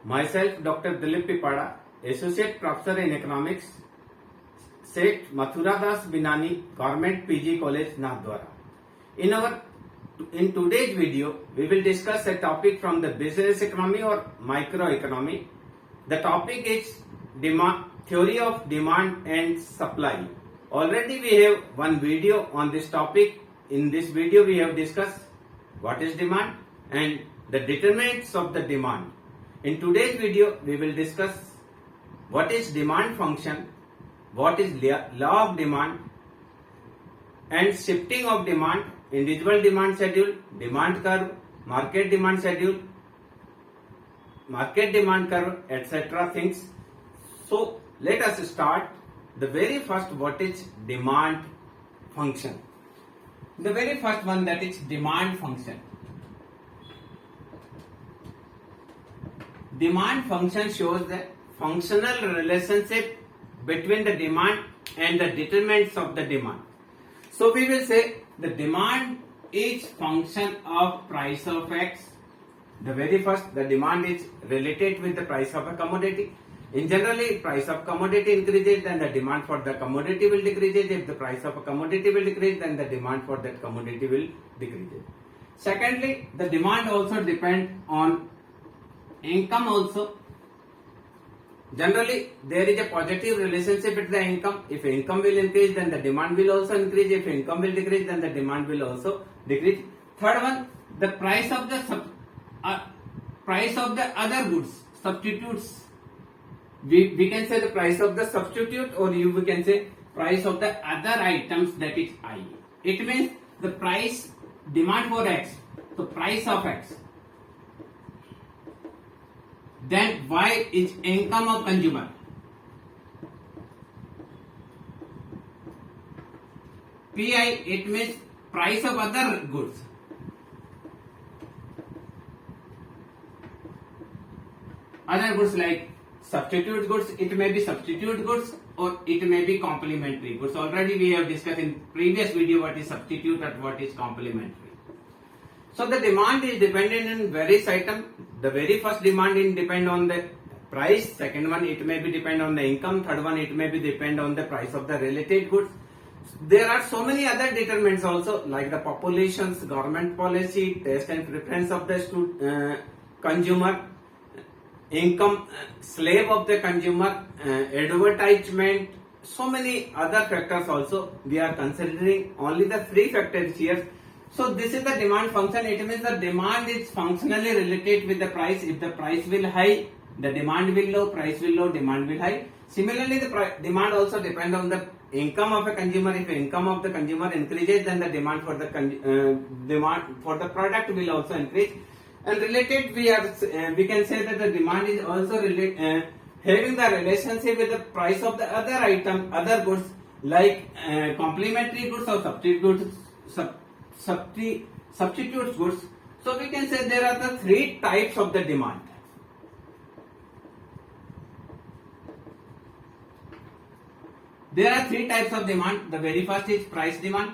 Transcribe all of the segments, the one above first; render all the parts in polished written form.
Myself, Dr. Dilip Pipada, Associate Professor in Economics, Seth Mathura Das Binani, Government PG College, Nathdwara. In today's video, we will discuss a topic from the business economy or microeconomy. The topic is theory of demand and supply. Already we have one video on this topic. In this video, we have discussed what is demand and the determinants of the demand. In today's video, we will discuss what is demand function, what is law of demand, and shifting of demand, individual demand schedule, demand curve, market demand schedule, market demand curve, etc. things. So let us start. The very first, what is demand function? The very first one, that is demand function. Demand function shows the functional relationship between the demand and the determinants of the demand. So we will say the demand is function of price of X. The very first, the demand is related with the price of a commodity. In generally, price of commodity increases, then the demand for the commodity will decrease. If the price of a commodity will decrease, then the demand for that commodity will decrease. Secondly, the demand also depends on income also. Generally, there is a positive relationship with the income. If income will increase, then the demand will also increase. If income will decrease, then the demand will also decrease. Third one, the price of the other goods, substitutes. We can say the price of the substitute, or we can say price of the other items, that is I. It means the price, demand for X, so price of X. Then Y is income of consumer. PI, it means price of other goods. Other goods like substitute goods, it may be substitute goods or it may be complementary goods. Already we have discussed in previous video what is substitute and what is complementary. So the demand is dependent on various items. The very first demand is depend on the price. Second one, it may be depend on the income. Third one, it may be depend on the price of the related goods. There are so many other determinants also, like the populations, government policy, taste and preference of the consumer, income, slave of the consumer, advertisement, so many other factors also. We are considering only the three factors here. So this is the demand function. It means the demand is functionally related with the price. If the price will high, the demand will low, price will low, demand will high. Similarly, the demand also depends on the income of a consumer. If income of the consumer increases, then the demand for the product will also increase. And related, we can say that the demand is also having the relationship with the price of the other item, other goods like complementary goods or substitute goods. So we can say there are the three types of the demand. There are three types of demand. The very first is price demand.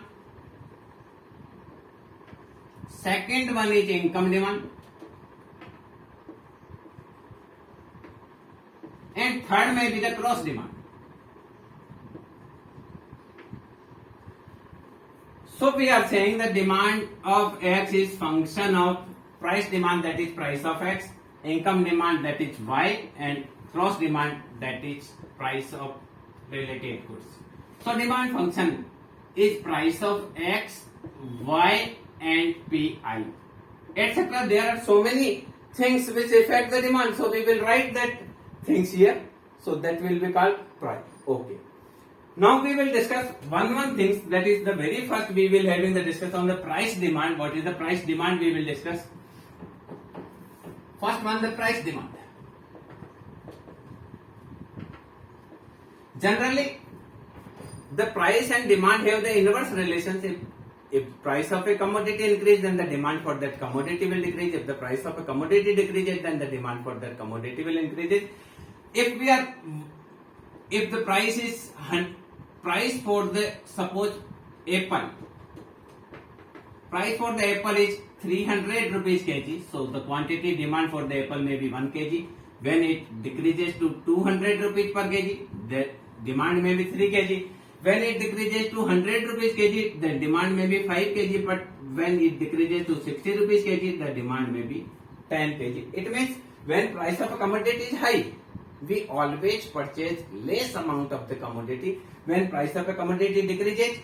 Second one is income demand. And third may be the cross demand. So we are saying the demand of X is function of price demand, that is price of X, income demand, that is Y, and cross demand, that is price of related goods. So demand function is price of X, Y, and PI, etc. There are so many things which affect the demand. So we will write that things here. So that will be called price. Okay. Now we will discuss one things, that is the very first we will having the discuss on the price demand. What is the price demand we will discuss. First one, the price demand. Generally, the price and demand have the inverse relationship. If price of a commodity increase, then the demand for that commodity will decrease. If the price of a commodity decreases, then the demand for that commodity will increase. If the price is price for the, suppose apple, price for the apple is 300 rupees kg. So the quantity demand for the apple may be 1 kg. When it decreases to 200 rupees per kg, the demand may be 3 kg. When it decreases to 100 rupees kg, the demand may be 5 kg. But when it decreases to 60 rupees kg, the demand may be 10 kg. It means when price of a commodity is high, we always purchase less amount of the commodity. When price of a commodity decreases,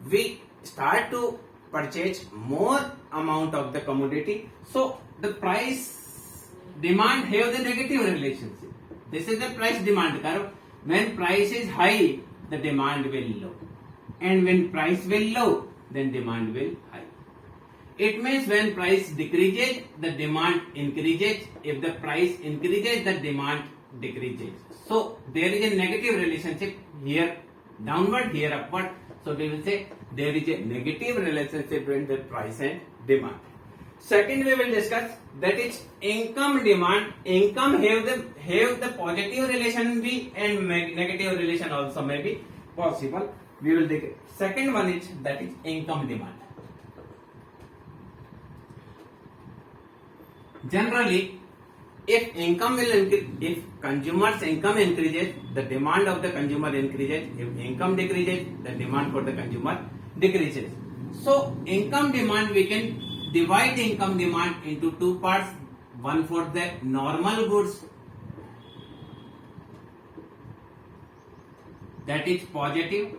we start to purchase more amount of the commodity. So the price demand have the negative relationship. This is the price demand curve. When price is high, the demand will low, and when price will low, then demand will high. It means when price decreases, the demand increases. If the price increases, the demand decreases. So there is a negative relationship, here downward, here upward. So we will say there is a negative relationship between the price and demand. Second, we will discuss that is income demand. Income have the positive relation be and negative relation also may be possible. We will take it. Second one is that is income demand. Generally, if income will increase, if consumer's income increases, the demand of the consumer increases. If income decreases, the demand for the consumer decreases. So income demand, we can divide income demand into two parts. One for the normal goods, that is positive,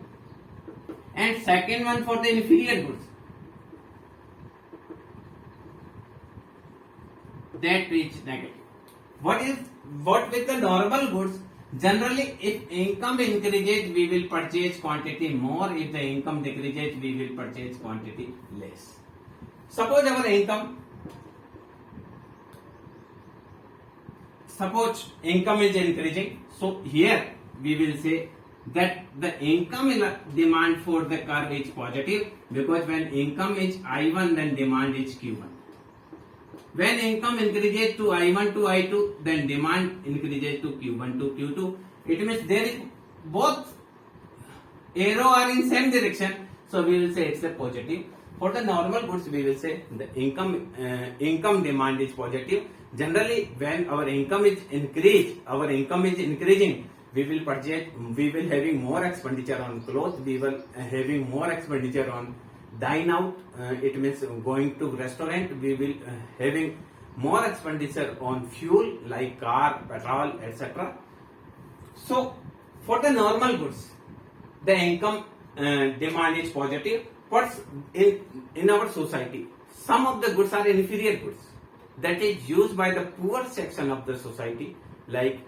and second one for the inferior goods, that is negative. What with the normal goods? Generally, if income increases, we will purchase quantity more. If the income decreases, we will purchase quantity less. Suppose our income, suppose income is increasing. So here we will say that the income demand for the curve is positive, because when income is I1, then demand is Q1. When income increases to I1 to I2, then demand increases to Q1 to Q2. It means there is both arrow are in same direction. So we will say it's a positive. For the normal goods, we will say the income demand is positive. Generally, when our income is increasing, we will purchase, we will having more expenditure on clothes, we will having more expenditure on dine out, it means going to restaurant, we will having more expenditure on fuel like car, petrol, etc. So for the normal goods, the income demand is positive. But in our society, some of the goods are inferior goods, that is used by the poor section of the society, like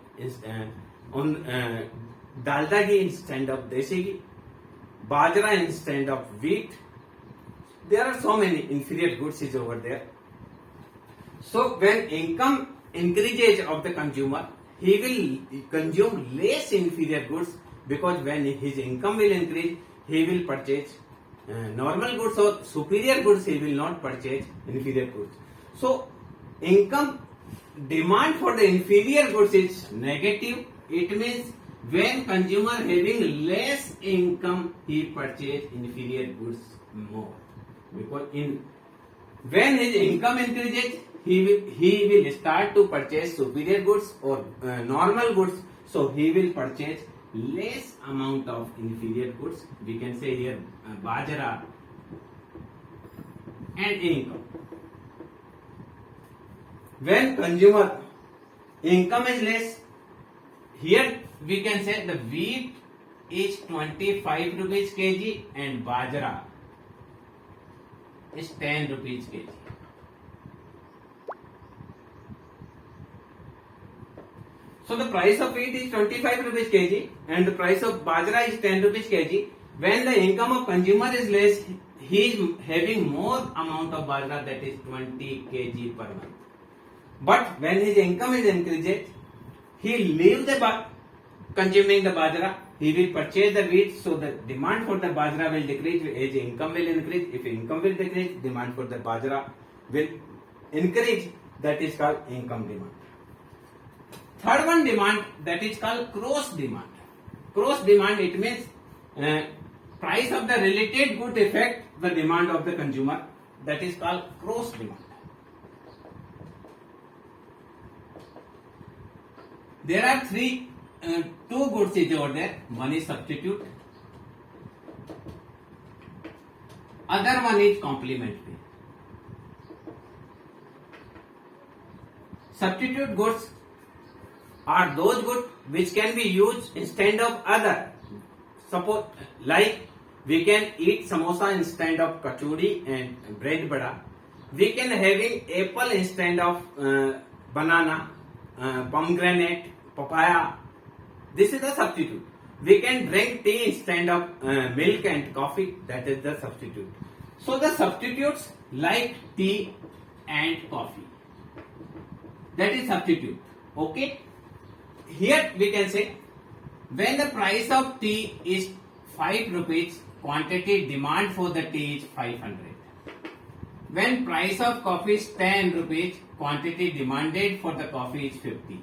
on dalda ghee instead of desi ghee, bajra instead of wheat. There are so many inferior goods is over there. So when income increases of the consumer, he will consume less inferior goods, because when his income will increase, he will purchase normal goods or superior goods. He will not purchase inferior goods. So income demand for the inferior goods is negative. It means when consumer having less income, he purchase inferior goods more, because when his income increases, he will start to purchase superior goods or normal goods. So he will purchase less amount of inferior goods. We can say here bajra and income. When consumer income is less, here we can say the wheat is 25 rupees kg and bajra is 10 rupees kg. So the price of wheat is 25 rupees kg and the price of bajra is 10 rupees kg. When the income of consumer is less, he is having more amount of bajra, that is 20 kg per month. But when his income is increased, he leave the consuming the bajra, he will purchase the wheat. So the demand for the bajra will decrease as income will increase. If income will decrease, demand for the bajra will increase. That is called income demand. Third one demand, that is called cross demand. Cross demand, it means price of the related good affect the demand of the consumer. That is called cross demand. there are two goods is over there. One is substitute, other one is complementary. Substitute goods are those goods which can be used instead of other. Suppose like we can eat samosa instead of kachori and bread bada. We can having apple instead of banana, pomegranate, papaya. This is the substitute. We can drink tea instead of milk and coffee. That is the substitute. So the substitutes like tea and coffee. That is substitute. Okay. Here we can say when the price of tea is 5 rupees, quantity demand for the tea is 500. When price of coffee is 10 rupees, quantity demanded for the coffee is 50.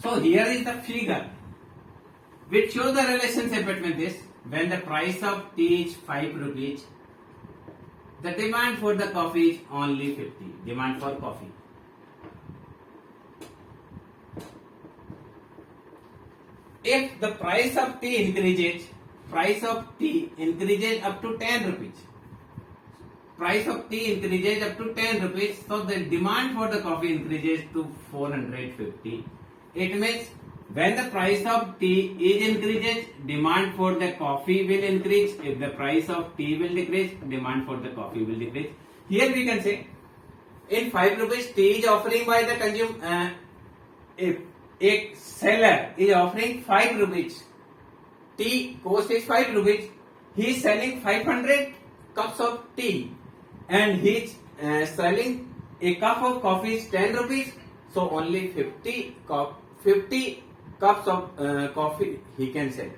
So here is the figure which shows the relationship between this. When the price of tea is 5 rupees, the demand for the coffee is only 50. Demand for coffee. If the price of tea increases up to 10 rupees. Price of tea increases up to 10 rupees, so the demand for the coffee increases to 450. It means when the price of tea is increases, demand for the coffee will increase. If the price of tea will decrease, demand for the coffee will decrease. Here we can say, in 5 rupees tea is offering by the consumer. If a seller is offering 5 rupees, tea cost is 5 rupees. He is selling 500 cups of tea, and he is selling a cup of coffee is 10 rupees. So only 50 cups of coffee he can sell.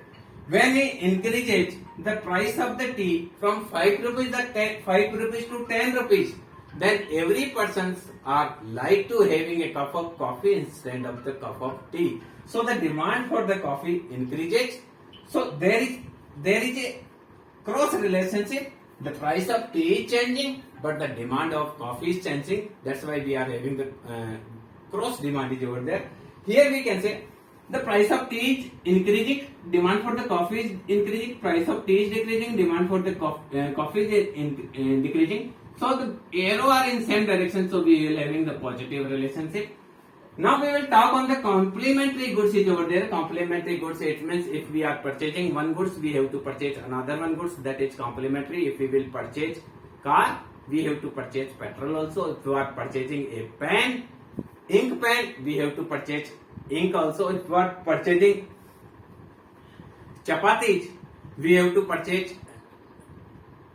When he increases the price of the tea from 5 rupees to 10 rupees, then every person are like to having a cup of coffee instead of the cup of tea. So the demand for the coffee increases. So there is a cross relationship. The price of tea is changing, but the demand of coffee is changing. That's why we are having the cross demand is over there. Here we can say the price of tea is increasing, demand for the coffee is increasing, price of tea is decreasing, demand for the coffee is decreasing. So the arrow are in same direction, so we will having the positive relationship. Now we will talk on the complementary goods is over there. Complementary goods, it means if we are purchasing one goods, we have to purchase another one goods, that is complementary. If we will purchase car, we have to purchase petrol also. If we are purchasing a pen, ink pen, we have to purchase ink also. If we are purchasing chapatis, we have to purchase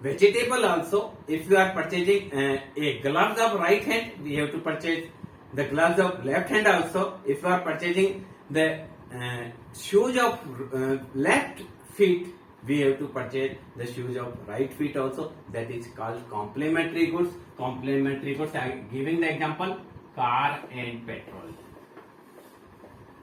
vegetable also. If you are purchasing a gloves of right hand, we have to purchase the gloves of left hand also. If you are purchasing the shoes of left feet, we have to purchase the shoes of right feet also. That is called complementary goods. Complementary goods, I am giving the example, car and petrol.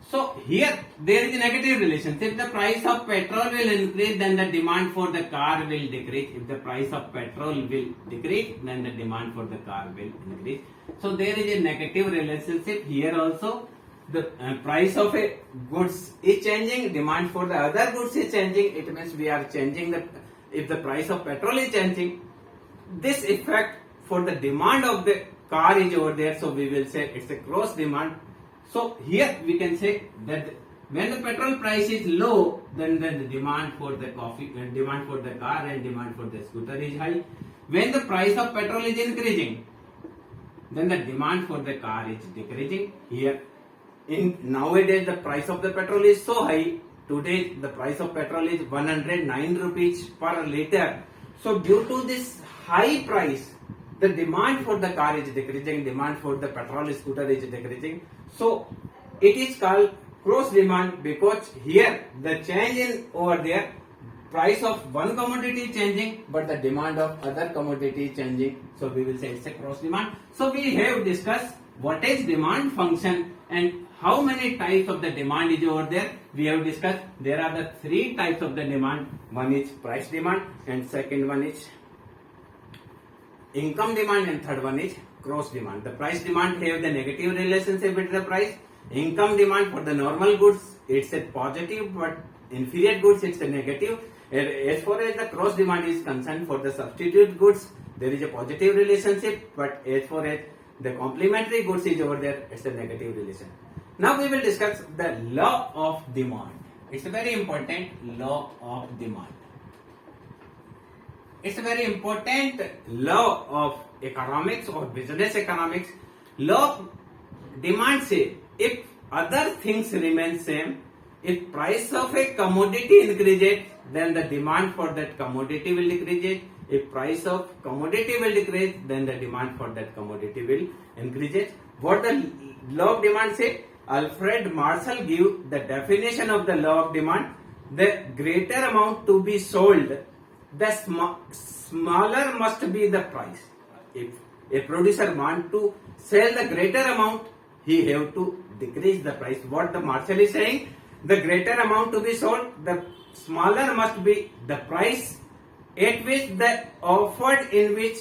So here there is a negative relationship. If the price of petrol will increase, then the demand for the car will decrease. If the price of petrol will decrease, then the demand for the car will increase. So there is a negative relationship here also. The price of a goods is changing, demand for the other goods is changing. It means we are changing if the price of petrol is changing, this effect for the demand of the car is over there. So we will say it's a cross demand. So here we can say that when the petrol price is low, then the demand for the demand for the car and demand for the scooter is high. When the price of petrol is increasing, then the demand for the car is decreasing. Here, in nowadays the price of the petrol is so high. Today the price of petrol is 109 rupees per liter. So due to this high price, the demand for the car is decreasing, demand for the petrol scooter is decreasing. So it is called cross demand, because here the change in over there, price of one commodity is changing, but the demand of other commodity is changing. So we will say it's a cross demand. So we have discussed what is demand function and how many types of the demand is over there. We have discussed there are the three types of the demand. One is price demand, and second one is income demand, and third one is cross demand. The price demand have the negative relationship with the price. income demand for the normal goods, it's a positive, but inferior goods, it's a negative. As far as the cross demand is concerned, for the substitute goods, there is a positive relationship, but as far as the complementary goods is over there, it's a negative relation. Now we will discuss the law of demand. It's a very important law of demand. It's a very important law of economics or business economics. Law of demand say if other things remain same, if price of a commodity increases, then the demand for that commodity will decrease. If price of commodity will decrease, then the demand for that commodity will increase. What the law of demand say? Alfred Marshall give the definition of the law of demand. The greater amount to be sold, the smaller must be the price. If a producer want to sell the greater amount, he have to decrease the price. What the Marshall is saying, the greater amount to be sold, the smaller must be the price at which the offered in which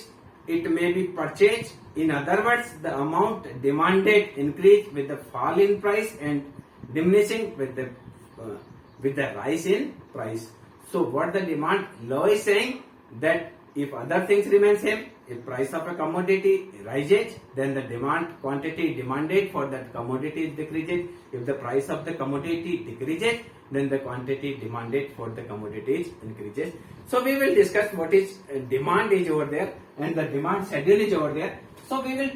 it may be purchased. In other words, the amount demanded increase with the fall in price and diminishing with the rise in price. So what the demand law is saying, that if other things remain same, if price of a commodity rises, then the quantity demanded for that commodity is decreases. If the price of the commodity decreases, then the quantity demanded for the commodity is increases. So we will discuss what is demand is over there and the demand schedule is over there. So we will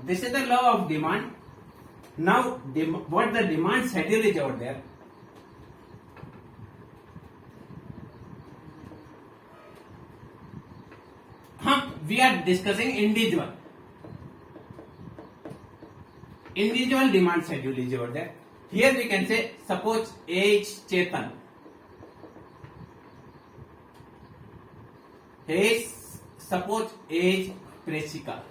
this is the law of demand. Now what the demand schedule is over there. We are discussing individual demand schedule is over there. Here we can say, suppose age Chetan, suppose age Preshika.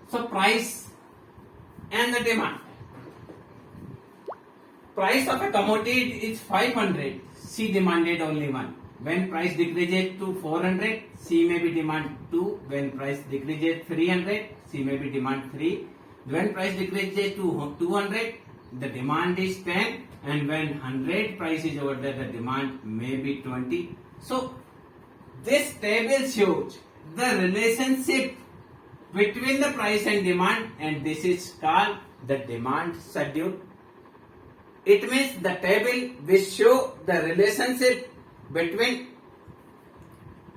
So price and the demand. Price of a commodity is 500, she demanded only 1. When price decreases to 400, she may be demand 2. When price decreases 300, she may be demand 3. When price decreases to 200, the demand is 10. And when 100 price is over there, the demand may be 20. So this table shows the relationship between the price and demand, and this is called the demand schedule. It means the table will show the relationship between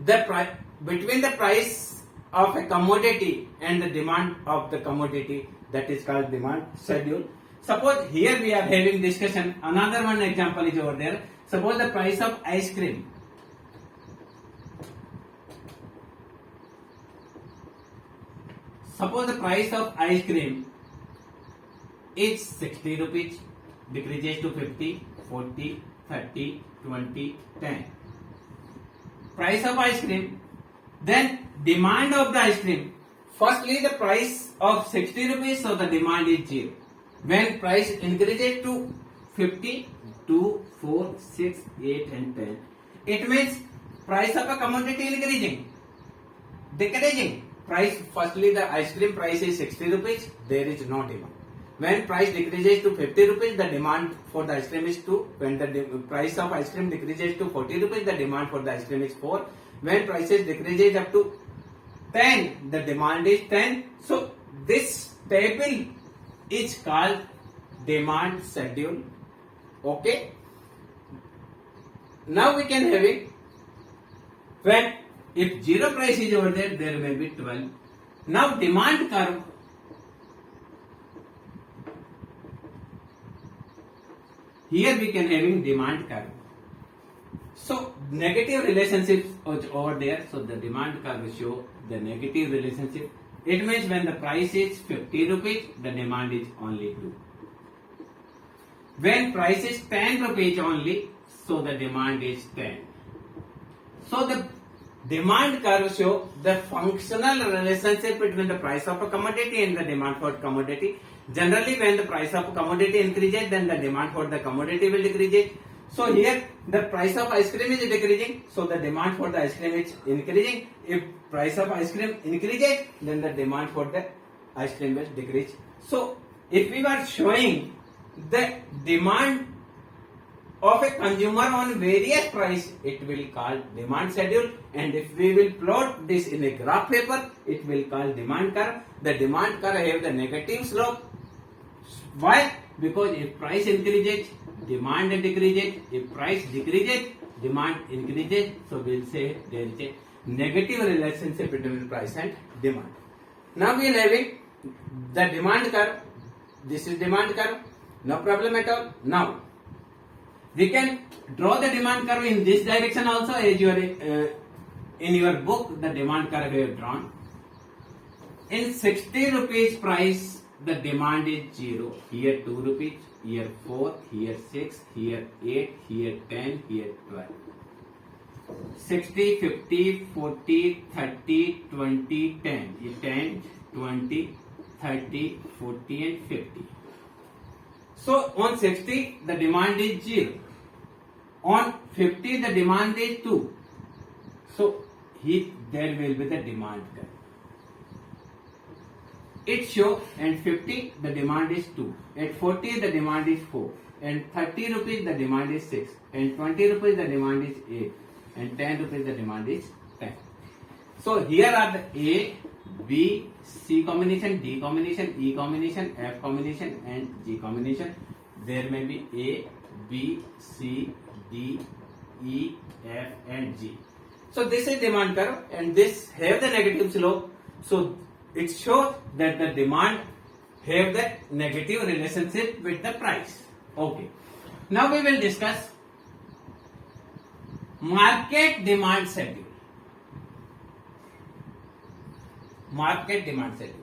the price of a commodity and the demand of the commodity, that is called demand schedule. Suppose here we are having discussion, another one example is over there. Suppose the price of ice cream. Suppose the price of ice cream is 60 rupees, decreases to 50, 40, 30, 20, 10. Price of ice cream. Then demand of the ice cream. Firstly, the price of 60 rupees, so the demand is 0. When price increases to 50, 2, 4, 6, 8 and 10, it means price of a commodity increasing, decreasing. Price, firstly the ice cream price is 60 rupees, there is no demand. When price decreases to 50 rupees, the demand for the ice cream is 2. When the price of ice cream decreases to 40 rupees, the demand for the ice cream is 4. When prices decreases up to 10, the demand is 10. So this table is called demand schedule. Okay. Now we can have it when if 0 price is over there, there may be 12. Now demand curve. Here we can having demand curve. So negative relationships over there. So the demand curve show the negative relationship. It means when the price is 50 rupees, the demand is only 2. When price is 10 rupees only, so the demand is 10. So the demand curve show the functional relationship between the price of a commodity and the demand for commodity. Generally, when the price of a commodity increases, then the demand for the commodity will decrease. So here the price of ice cream is decreasing, so the demand for the ice cream is increasing. If price of ice cream increases, then the demand for the ice cream will decrease. So if we were showing the demand of a consumer on various price, it will call demand schedule, and if we will plot this in a graph paper, it will call demand curve. The demand curve have the negative slope. Why? Because if price increases, demand decreases. If price decreases, demand increases. So we'll say there is a negative relationship between price and demand. Now we are having the demand curve. This is demand curve. No problem at all. Now we can draw the demand curve in this direction also, as you are in your book the demand curve we have drawn. In 60 rupees price, the demand is 0. Here 2 rupees, here 4, here 6, here 8, here 10, here 12. 60, 50, 40, 30, 20, 10. 10, 20, 30, 40 and 50. So on 60 the demand is 0. On 50 the demand is 2. So there will be the demand curve. It shows and 50 the demand is 2. At 40 the demand is 4. And 30 rupees the demand is 6. And 20 rupees the demand is 8. And 10 rupees the demand is 10. So here are the A, B, C combination, D combination, E combination, F combination and G combination. There may be A, B, C, D, E, F and G. So this is demand curve and this have the negative slope. So it shows that the demand have the negative relationship with the price. Okay. Now we will discuss market demand schedule. Market demand schedule.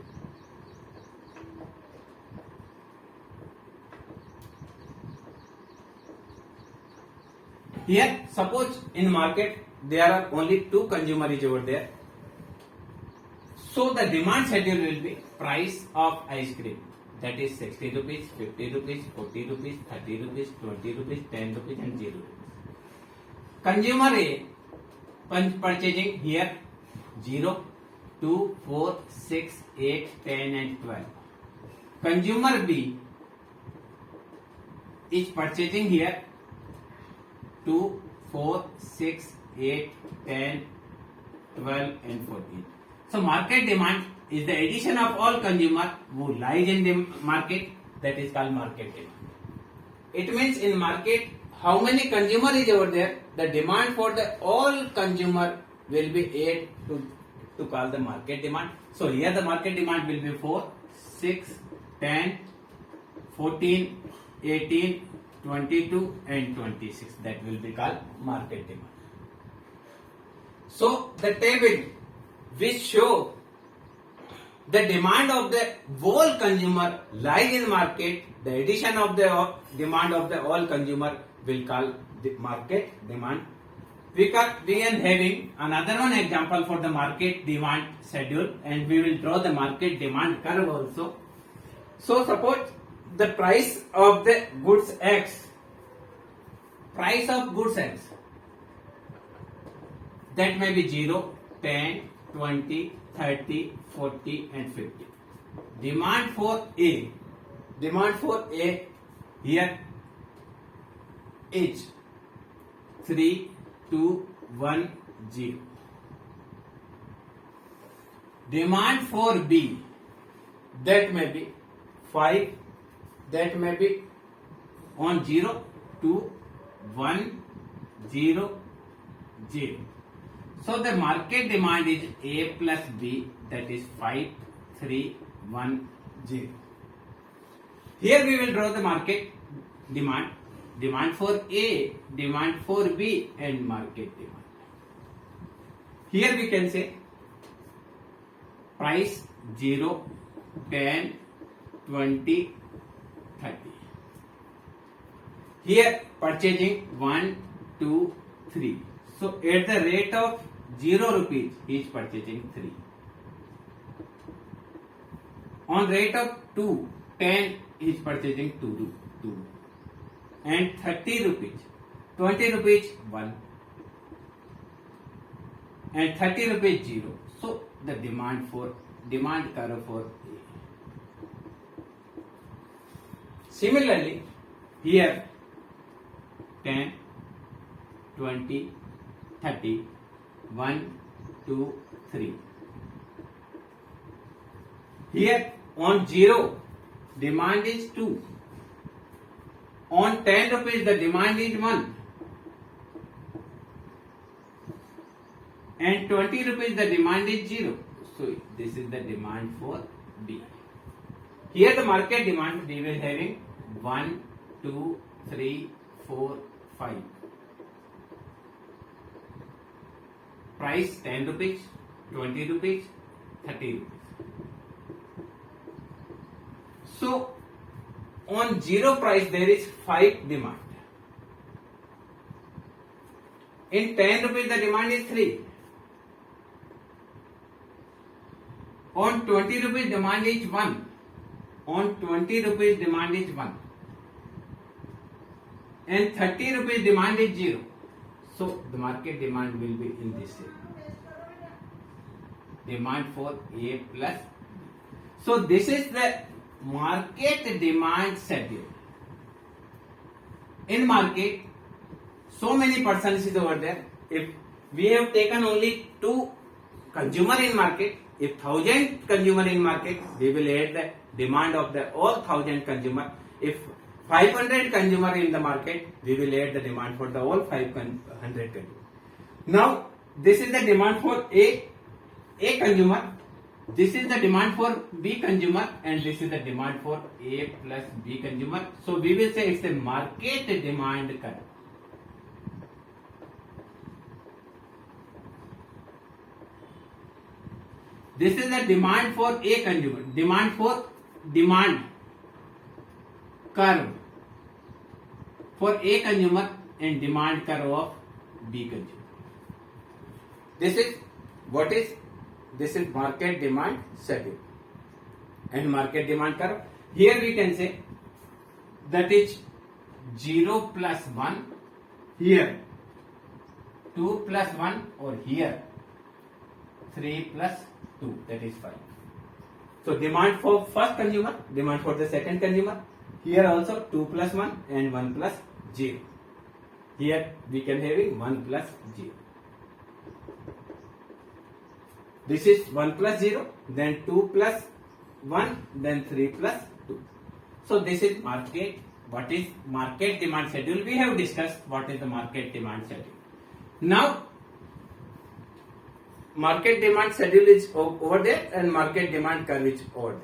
Here, suppose in market there are only 2 consumers over there. So the demand schedule will be price of ice cream. That is 60 rupees, 50 rupees, 40 rupees, 30 rupees, 20 rupees, 10 rupees and 0 rupees. Consumer A purchasing here 0, 2, 4, 6, 8, 10 and 12. Consumer B is purchasing here 2, 4, 6, 8, 10, 12 and 14. So market demand is the addition of all consumer who lies in the market, that is called market demand. It means in market how many consumer is over there, the demand for the all consumer will be 8 to call the market demand. So here the market demand will be 4, 6, 10, 14, 18, 22 and 26. That will be called market demand. So the table which show the demand of the whole consumer lies in market, the addition of the demand of the all consumer will call the market demand. We are having another one example for the market demand schedule and we will draw the market demand curve also. So suppose the price of the goods X, price of goods X, that may be 0, 10, 20, 30, 40 and 50. Demand for A here is 3, 2, 1, 0. Demand for B, that may be 5, that may be on 0, 2, 1, 0, 0. So the market demand is A plus B, that is 5, 3, 1, 0. Here we will draw the market demand. Demand for A, demand for B and market demand. Here we can say price 0, 10, 20, 30. Here purchasing 1, 2, 3. So at the rate of 0 rupees he is purchasing 3. On rate of 2, 10 he is purchasing 2. And 30 rupees, 20 rupees 1 and 30 rupees 0. So the demand curve for A. Similarly, here 10, 20, 30, 1, 2, 3. Here on 0, demand is 2. On 10 rupees, the demand is 1. And 20 rupees, the demand is 0. So this is the demand for B. Here the market demand, we will having 1, 2, 3, 4, 5. Price 10 rupees, 20 rupees, 30 rupees. So on 0 price there is 5 demand. In 10 rupees the demand is 3. On 20 rupees demand is 1. On 20 rupees demand is 1. And 30 rupees demand is 0. So the market demand will be in this way. Demand for A plus B. So this is the market demand schedule. In market, so many persons is over there. If we have taken only 2 consumer in market, if 1000 consumer in market, we will add the demand of the all 1000 consumer. If 500 consumer in the market, we will add the demand for the all 500 consumer. Now this is the demand for A consumer. This is the demand for B consumer, and this is the demand for A plus B consumer. So we will say it's a market demand curve. This is the demand for A consumer, demand for demand curve for A consumer and demand curve of B consumer. This is what is, this is market demand schedule and market demand curve. Here we can say that is 0 plus 1, here 2 plus 1, or here 3 plus 2, that is 5. So demand for first consumer, demand for the second consumer. Here also 2 plus 1 and 1 plus 0. Here we can have 1 plus 0. This is 1 plus 0, then 2 plus 1, then 3 plus 2. So this is market. What is market demand schedule? We have discussed what is the market demand schedule. Now market demand schedule is over there and market demand curve is over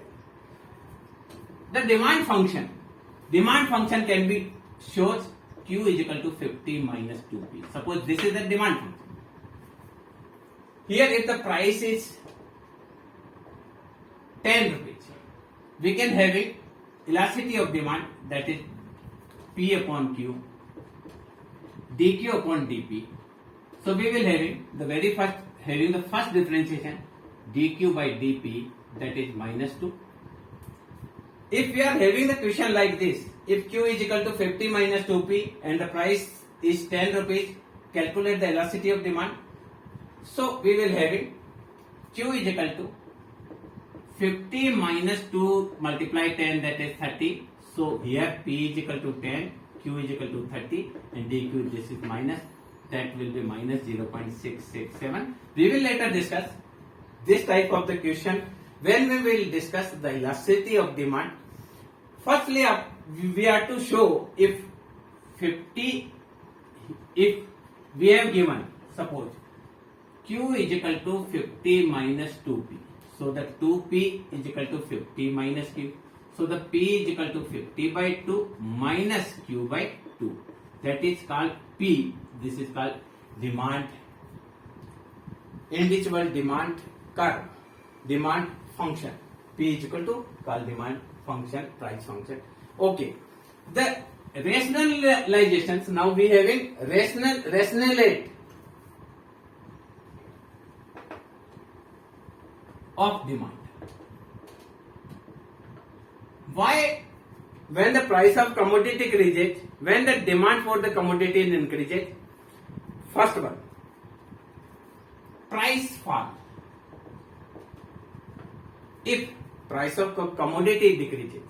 there. The demand function can be shows Q is equal to 50 minus 2P. Suppose this is the demand function. Here if the price is 10 rupees, we can have it elasticity of demand, that is P upon Q, dQ upon dP. So we will have the very first, having the first differentiation dQ by dP, that is minus 2. If we are having the question like this, if Q is equal to 50 minus 2P and the price is 10 rupees, calculate the elasticity of demand. So we will have it Q is equal to 50 minus 2 multiply 10, that is 30. So here P is equal to 10, Q is equal to 30, and dQ this is minus, that will be minus 0.667. We will later discuss this type of the question when we will discuss the elasticity of demand. Firstly, we are to show if we have given, suppose Q is equal to 50 minus 2P. So the 2P is equal to 50 minus Q. So the P is equal to 50 by 2 minus Q by 2. That is called P. This is called demand, individual demand curve, demand function. P is equal to called demand function, price function. Okay. The rationalizations, now we having rationality of demand. Why? When the price of commodity increases, when the demand for the commodity increases, first one, price fall. If price of commodity decreases,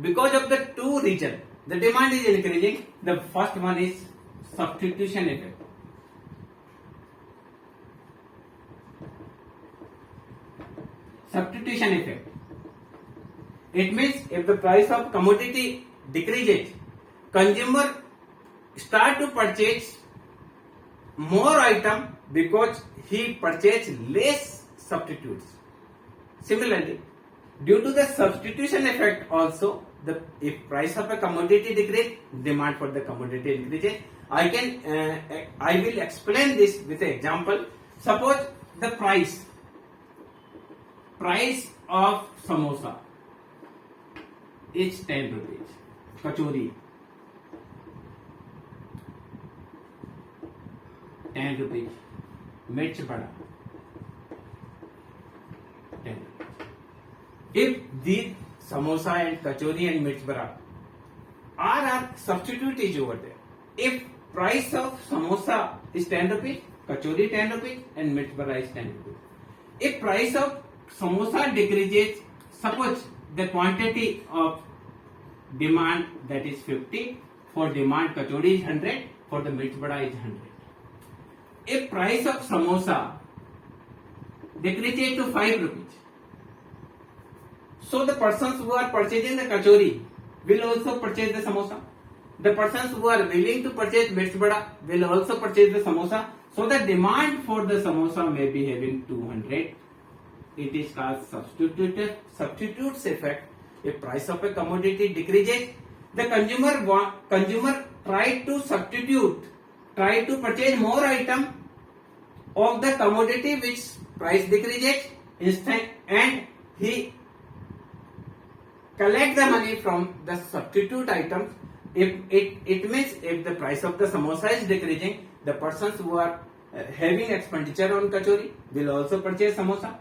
because of the two reasons, the demand is increasing. The first one is substitution effect. Substitution effect. It means if the price of commodity decreases, consumer start to purchase more item because he purchased less substitutes. Similarly, due to the substitution effect also, if price of a commodity decrease, demand for the commodity increases. I will explain this with an example. Suppose the price of samosa is 10 rupees. Kachori 10 rupees. Mirch bada 10 rupees. If the samosa and kachori and mirch bada are substitute is over there. If price of samosa is 10 rupees, kachori 10 rupees and mirch bada is 10 rupees. If price of samosa decreases, suppose the quantity of demand that is 50, for demand kachori is 100, for the mirch bada is 100. If price of samosa decreases to 5 rupees, so the persons who are purchasing the kachori will also purchase the samosa. The persons who are willing to purchase mirch bada will also purchase the samosa. So the demand for the samosa may be having 200. It is called substitutes effect. If price of a commodity decreases, the consumer try to purchase more item of the commodity which price decreases and he collect the money from the substitute items. If it means if the price of the samosa is decreasing, the persons who are having expenditure on kachori will also purchase samosa.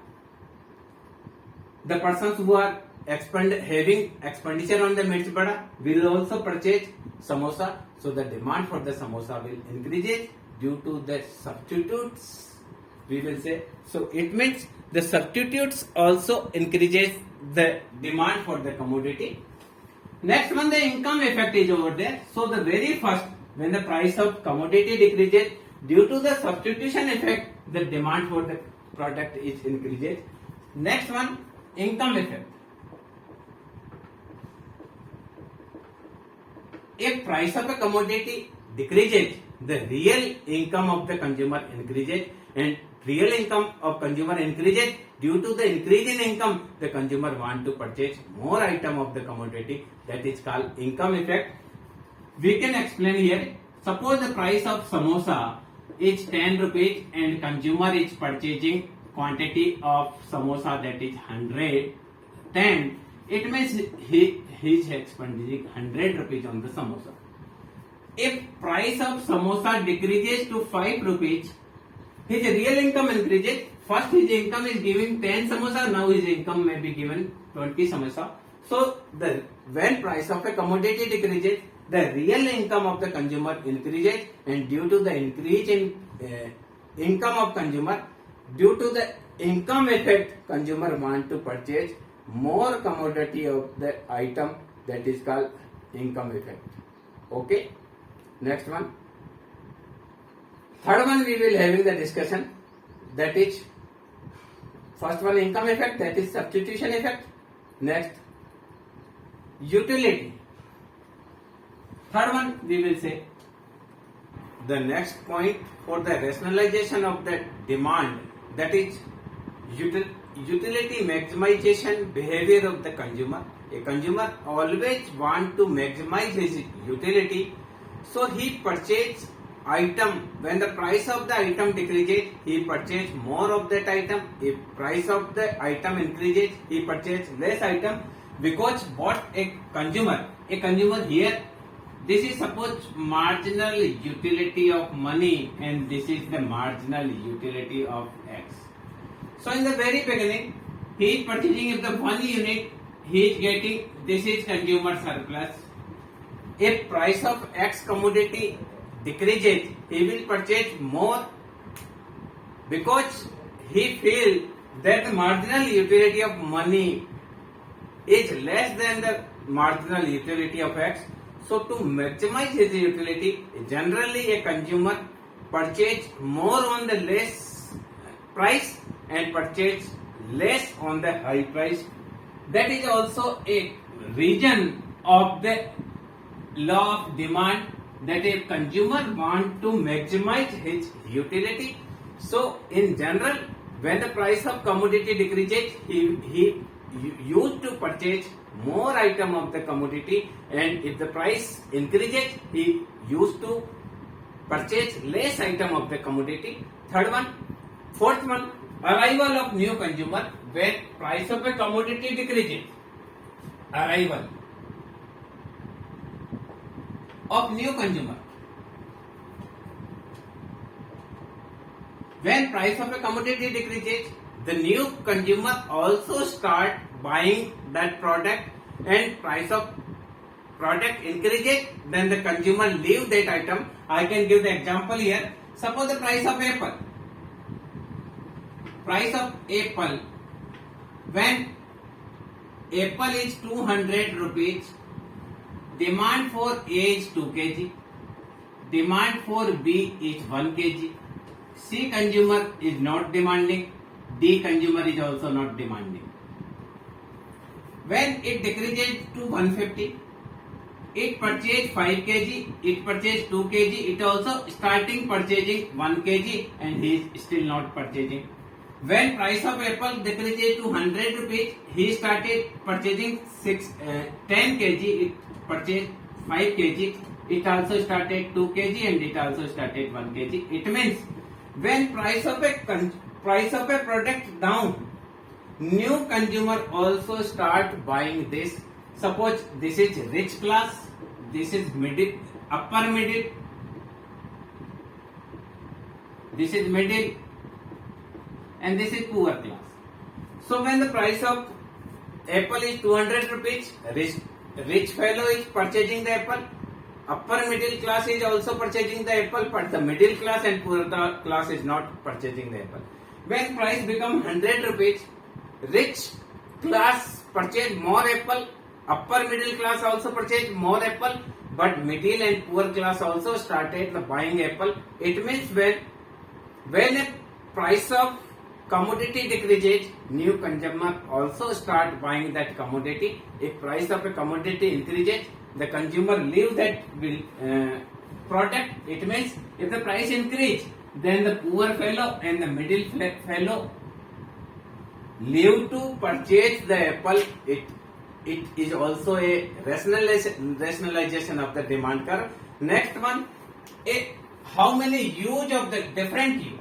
The persons who are having expenditure on the mirch bada will also purchase samosa. So the demand for the samosa will increase due to the substitutes, we will say. So it means the substitutes also increases the demand for the commodity. Next one, the income effect is over there. So the very first, when the price of commodity decreases, due to the substitution effect, the demand for the product is increases. Next one, income effect. If price of a commodity decreases, the real income of the consumer increases, and real income of consumer increases. Due to the increase in income, the consumer want to purchase more item of the commodity. That is called income effect. We can explain here. Suppose the price of samosa is 10 rupees and consumer is purchasing quantity of samosa that is 110. It means he is expending 100 rupees on the samosa. If price of samosa decreases to 5 rupees, his real income increases. First his income is giving 10 samosa, now his income may be given 20 samosa. So when price of a commodity decreases, the real income of the consumer increases, and due to the increase in income of consumer, due to the income effect, consumer want to purchase more commodity of the item. That is called income effect. Okay. Next one. Third one we will having the discussion. That is first one, income effect, that is substitution effect. Next, utility. Third one we will say the next point for the rationalization of the demand, that is utility maximization behavior of the consumer. A consumer always want to maximize his utility, so he purchase item. When the price of the item decreases, he purchase more of that item. If price of the item increases, he purchase less item. Because what a consumer here, this is suppose marginal utility of money and this is the marginal utility of X. So in the very beginning, he is purchasing if the 1 unit, he is getting, this is consumer surplus. If price of X commodity decreases, he will purchase more because he feels that the marginal utility of money is less than the marginal utility of X. So to maximize his utility, generally a consumer purchase more on the less price and purchase less on the high price. That is also a reason of the law of demand, that a consumer want to maximize his utility. So in general, when the price of commodity decreases, he used to purchase more item of the commodity, and if the price increases, he used to purchase less item of the commodity. Fourth one, arrival of new consumer. When price of a commodity decreases, arrival of new consumer. When price of a commodity decreases, the new consumer also start buying that product, and price of product increases, then the consumer leave that item. I can give the example here. Suppose the price of apple. Price of apple. When apple is 200 rupees, demand for A is 2 kg, demand for B is 1 kg. C consumer is not demanding, D consumer is also not demanding. When it decreases to 150, it purchased 5 kg, it purchased 2 kg, it also starting purchasing 1 kg, and he is still not purchasing. When price of apple decreases to 100 rupees, he started purchasing 10 kg, it purchased 5 kg, it also started 2 kg, and it also started 1 kg. It means when price of a product down, new consumer also start buying this. Suppose this is rich class, this is middle, upper middle, this is middle, and this is poor class. So when the price of apple is 200 rupees, rich fellow is purchasing the apple, upper middle class is also purchasing the apple, but the middle class and poor class is not purchasing the apple. When price become 100 rupees, rich class purchase more apple, upper middle class also purchase more apple, but middle and poor class also started the buying apple. It means when a price of commodity decreases, new consumer also start buying that commodity. If price of a commodity increases, the consumer leave that product. It means if the price increase, then the poor fellow and the middle fellow leave to purchase the apple. It is also a rationalization of the demand curve. Next one, how many use of the different use.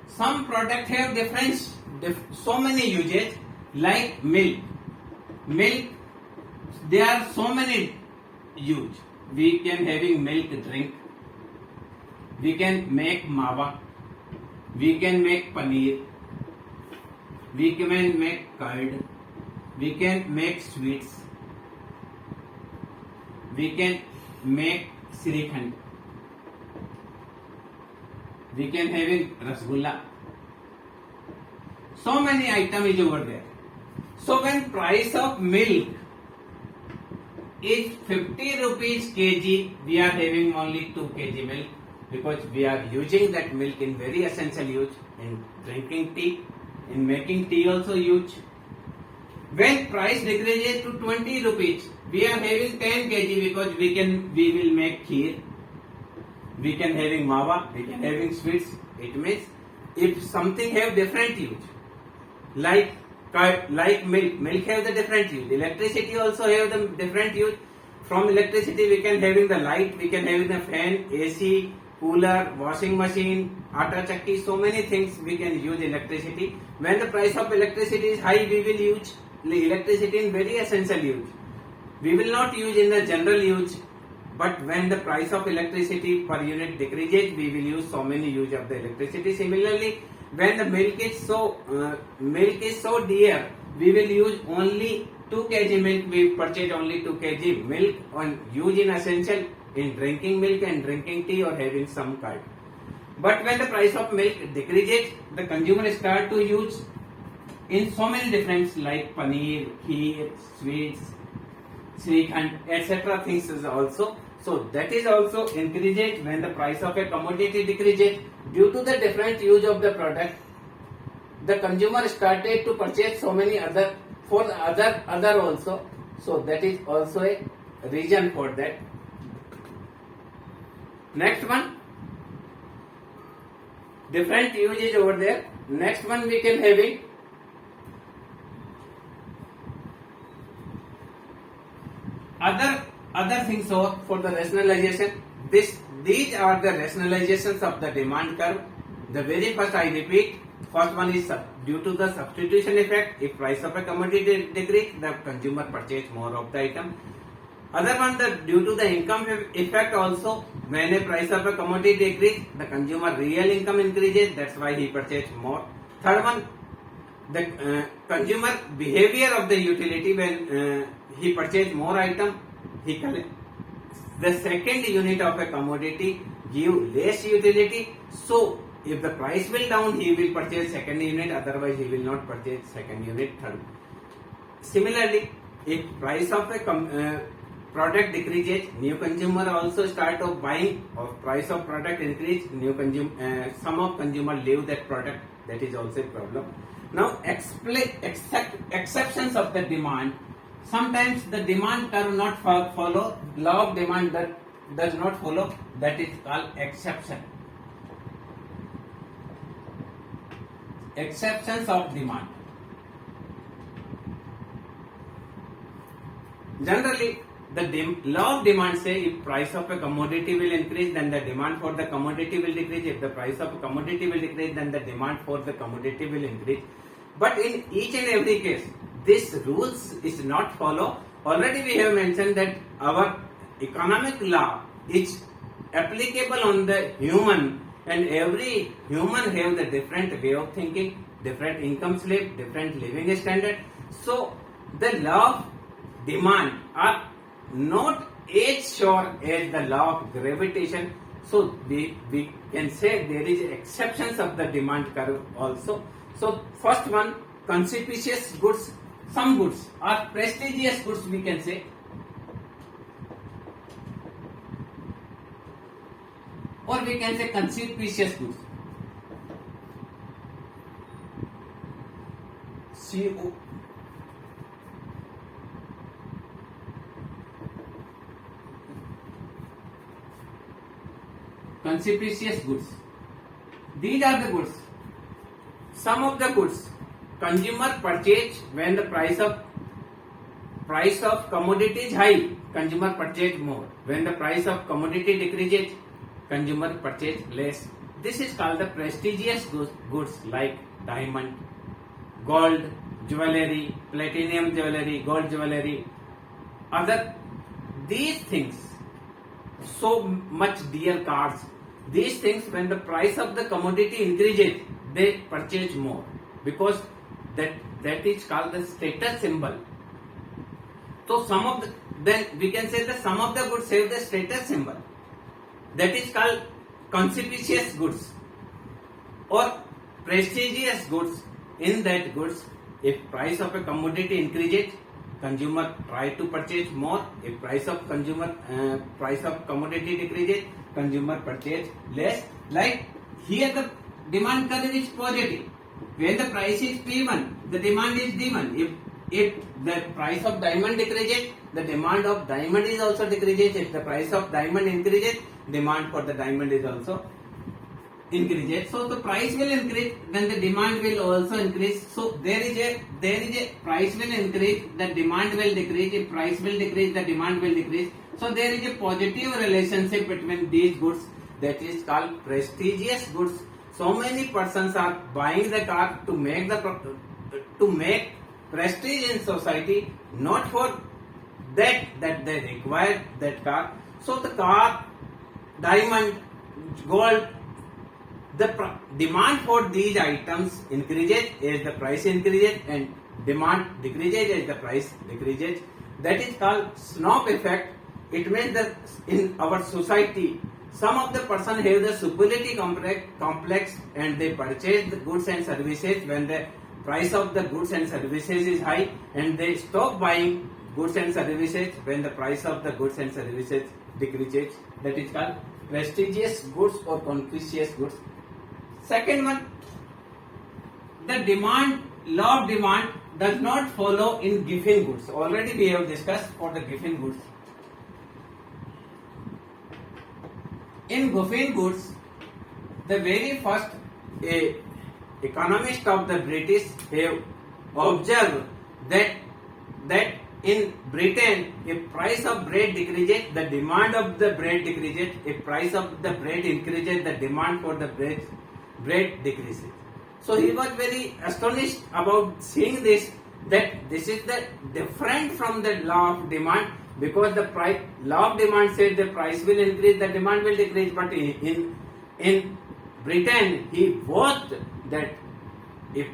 Some product have so many uses, like milk. Milk, there are so many use. We can having milk drink. We can make mawa. We can make paneer. We can make curd. We can make sweets. We can make Srikhand. We can having rasgulla. So many items is over there. So when price of milk is 50 rupees kg, we are having only 2 kg milk, because we are using that milk in very essential use, in drinking tea, in making tea also use. When price decreases to 20 rupees, we are having 10 kg, because we will make kheer, we can having mawa, we can having sweets. It means if something have different use, like milk have the different use, electricity also have the different use. From electricity we can having the light, we can having the fan, AC, cooler, washing machine, atta chakki, so many things we can use electricity. When the price of electricity is high, we will use electricity in very essential use. We will not use in the general use. But when the price of electricity per unit decreases, we will use so many use of the electricity. Similarly, when the milk is so dear, we will use only 2 kg milk. We purchase only 2 kg milk on use in essential, in drinking milk and drinking tea or having some curd. But when the price of milk decreases, the consumer start to use in so many different like paneer, kheer, sweets, Srikhand, etc. things is also. So that is also increases when the price of a commodity decreases due to the different use of the product. The consumer started to purchase so many other for other also. So that is also a reason for that. Next one, different uses over there. Next one we can having other things for the rationalization. These are the rationalizations of the demand curve. The very first I repeat, first one is due to the substitution effect. If price of a commodity decrease, the consumer purchase more of the item. Other one, due to the income effect also, when a price of a commodity decrease, the consumer real income increases. That's why he purchase more. Third one, the consumer behavior of the utility when he purchase more item, he collect the second unit of a commodity give less utility. So if the price will down, he will purchase second unit. Otherwise, he will not purchase second unit. Third. Similarly, if price of a product decreases, new consumer also start of buying. Or price of product increase, new some of consumer leave that product. That is also a problem. Now, exceptions of the demand. Sometimes the demand curve not follow, law of demand that does not follow, that is called exception. Exceptions of demand. Generally, the law of demand say if price of a commodity will increase, then the demand for the commodity will decrease. If the price of a commodity will decrease, then the demand for the commodity will increase. But in each and every case, this rules is not follow. Already we have mentioned that our economic law is applicable on the human, and every human have the different way of thinking, different income slab, different living standard. So the law of demand are not as sure as the law of gravitation. So we can say there is exceptions of the demand curve also. So first one, conspicuous goods. Some goods are prestigious goods, we can say, or we can say conspicuous goods. CO. Conspicuous goods. These are the goods. Some of the goods consumer purchase when the price of commodity is high, consumer purchase more. When the price of commodity decreases, consumer purchase less. This is called the prestigious goods like diamond, gold, jewelry, platinum jewelry, gold jewelry. These things, so much dear cars. These things, when the price of the commodity increases, they purchase more because that is called the status symbol. So then we can say that some of the goods have the status symbol. That is called conspicuous goods or prestigious goods. In that goods, if price of a commodity increases, consumer try to purchase more. If price of commodity decreases, consumer purchase less. Like here the demand curve is positive. When the price is P1, the demand is D1. If the price of diamond decreases, the demand of diamond is also decreases. If the price of diamond increases, demand for the diamond is also increases. So the price will increase, then the demand will also increase. So there is a price will increase, the demand will decrease. If price will decrease, the demand will decrease. So there is a positive relationship between these goods, that is called prestigious goods. So many persons are buying the car to make prestige in society, not for that they require that car. So the car, diamond, gold, the demand for these items increases as the price increases, and demand decreases as the price decreases. That is called Snop effect. It means that in our society, some of the person have the superiority complex and they purchase the goods and services when the price of the goods and services is high, and they stop buying goods and services when the price of the goods and services decreases. That is called prestigious goods or conspicuous goods. Second one, the demand, law of demand does not follow in given goods. Already we have discussed for the given goods. In given goods, the very first economist of the British have observed that in Britain, if price of bread decreases, the demand of the bread decreases. If price of the bread increases, the demand for the bread decreases. So he was very astonished about seeing this, that this is the different from the law of demand, because the price, law of demand said the price will increase, the demand will decrease, but in Britain he watched that if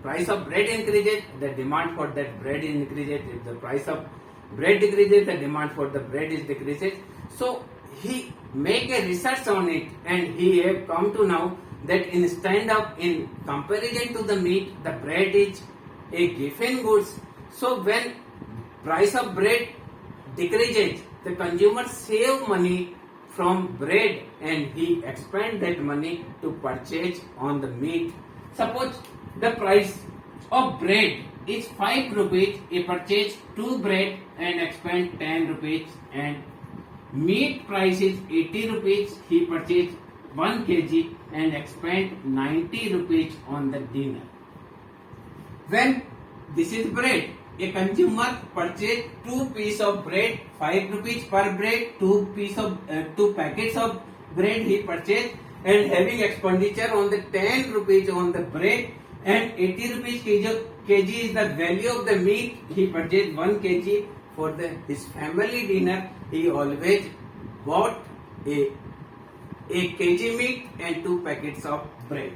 price of bread increases, the demand for that bread increases. If the price of bread decreases, the demand for the bread is decreases. So he make a research on it, and he have come to know that instead of in comparison to the meat, the bread is a given goods. So when price of bread decreases, the consumer save money from bread, and he expend that money to purchase on the meat. Suppose the price of bread is 5 rupees, he purchase 2 bread and expend 10 rupees, and meat price is 80 rupees, he purchase 1 kg and expend 90 rupees on the dinner. When this is bread, a consumer purchase 2 pieces of bread, 5 rupees per bread, 2 packets of bread he purchased, and having expenditure on the 10 rupees on the bread, and 80 rupees kg is the value of the meat, he purchased 1 kg for his family dinner. He always bought a kg meat and 2 packets of bread.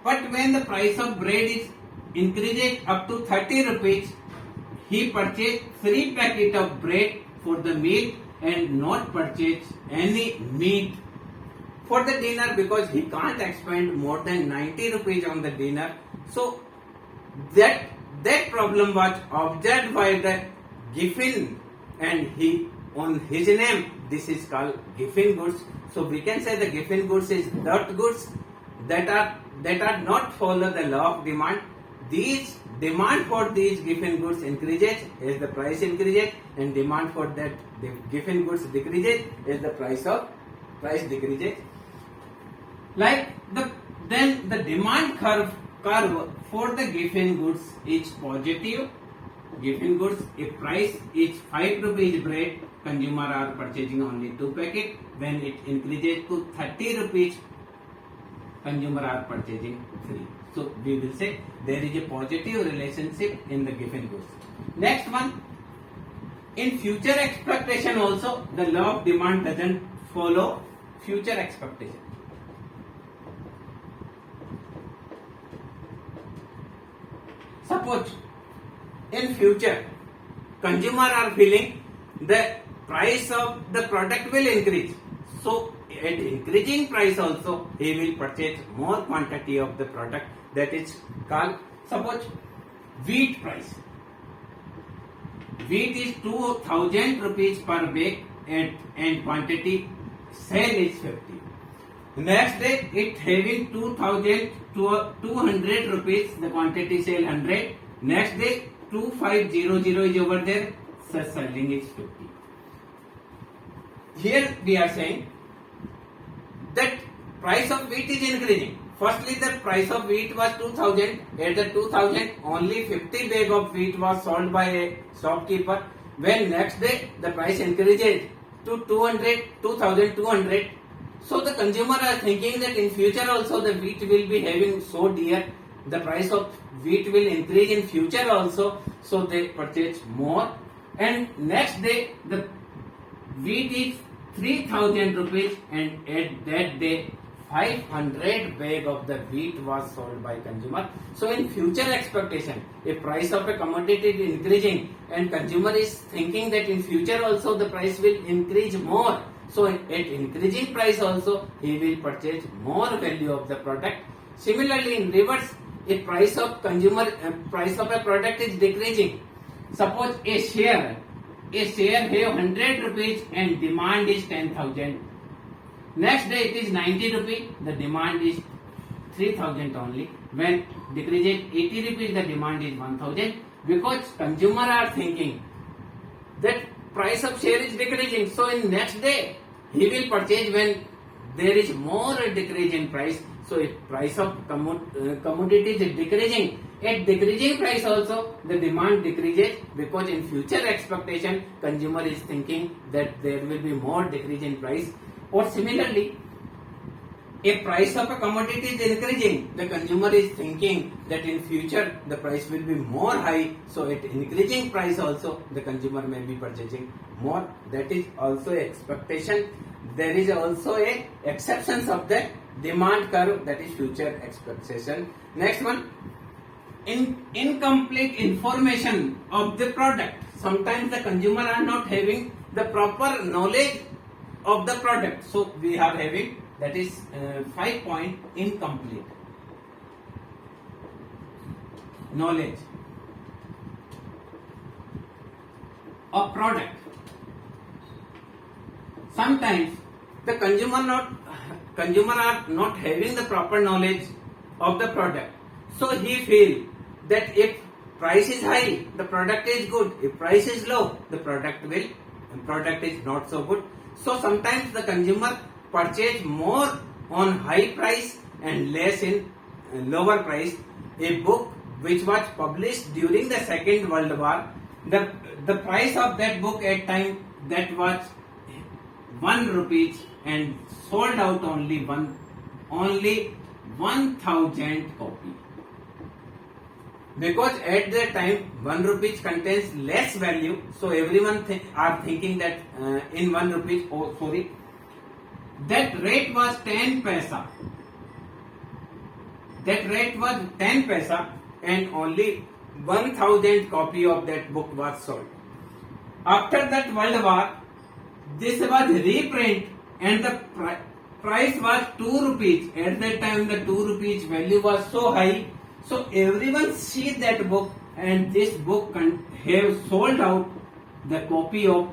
But when the price of bread is increases up to 30 rupees, he purchased 3 packets of bread for the meal and not purchase any meat for the dinner, because he can't expend more than 90 rupees on the dinner. So that problem was observed by the Giffen, and he on his name this is called Giffen goods. So we can say the Giffen goods is that goods that are not follow the law of demand. These demand for these given goods increases as the price increases, and demand for that the given goods decreases as the price decreases. Like then the demand curve for the given goods is positive. Given goods, if price is 5 rupees bread, consumer are purchasing only 2 packets. When it increases to 30 rupees, consumer are purchasing 3. So we will say there is a positive relationship in the given goods. Next one, in future expectation also the law of demand doesn't follow future expectation. Suppose in future consumer are feeling the price of the product will increase, so at increasing price also he will purchase more quantity of the product. That is called, suppose wheat price. Wheat is 2000 rupees per bag and quantity sale is 50. Next day it having 200 rupees, the quantity sale 100. Next day 2500 is over there, so selling is 50. Here we are saying that price of wheat is increasing. Firstly, the price of wheat was 2000. At the 2000, only 50 bag of wheat was sold by a shopkeeper. When next day the price increases to 2200. So the consumer are thinking that in future also the wheat will be having so dear. The price of wheat will increase in future also. So they purchase more. And next day the wheat is 3000 rupees, and at that day 500 bag of the wheat was sold by consumer. So in future expectation, if price of a commodity is increasing and consumer is thinking that in future also the price will increase more, so at increasing price also he will purchase more value of the product. Similarly, in reverse, if price of price of a product is decreasing, suppose a share have 100 rupees and demand is 10,000. Next day it is 90 rupees, the demand is 3,000 only. When decreases 80 rupees, the demand is 1,000, because consumer are thinking that price of share is decreasing. So in next day he will purchase when there is more decrease in price. So if price of commodities is decreasing, at decreasing price also the demand decreases, because in future expectation consumer is thinking that there will be more decrease in price. Or similarly, if price of a commodity is increasing, the consumer is thinking that in future the price will be more high, so at increasing price also the consumer may be purchasing more. That is also a expectation. There is also a exceptions of the demand curve, that is future expectation. Next one, incomplete information of the product. Sometimes the consumer are not having the proper knowledge of the product, so we are having, that is 5 point, incomplete knowledge of product. Sometimes the consumer are not having the proper knowledge of the product, so he feel that if price is high, the product is good. If price is low, the product is not so good. So sometimes the consumer purchase more on high price and less in lower price. A book which was published during the Second World War, the price of that book at time that was 1 rupees and sold out only 1,000 copy. Because at that time 1 rupees contains less value, so everyone are thinking that in 1 rupees, that rate was 10 paisa. That rate was 10 paisa and only 1,000 copy of that book was sold. After that World War, this was reprint and the price was 2 rupees. At that time the 2 rupees value was so high, so everyone see that book, and this book have sold out the copy of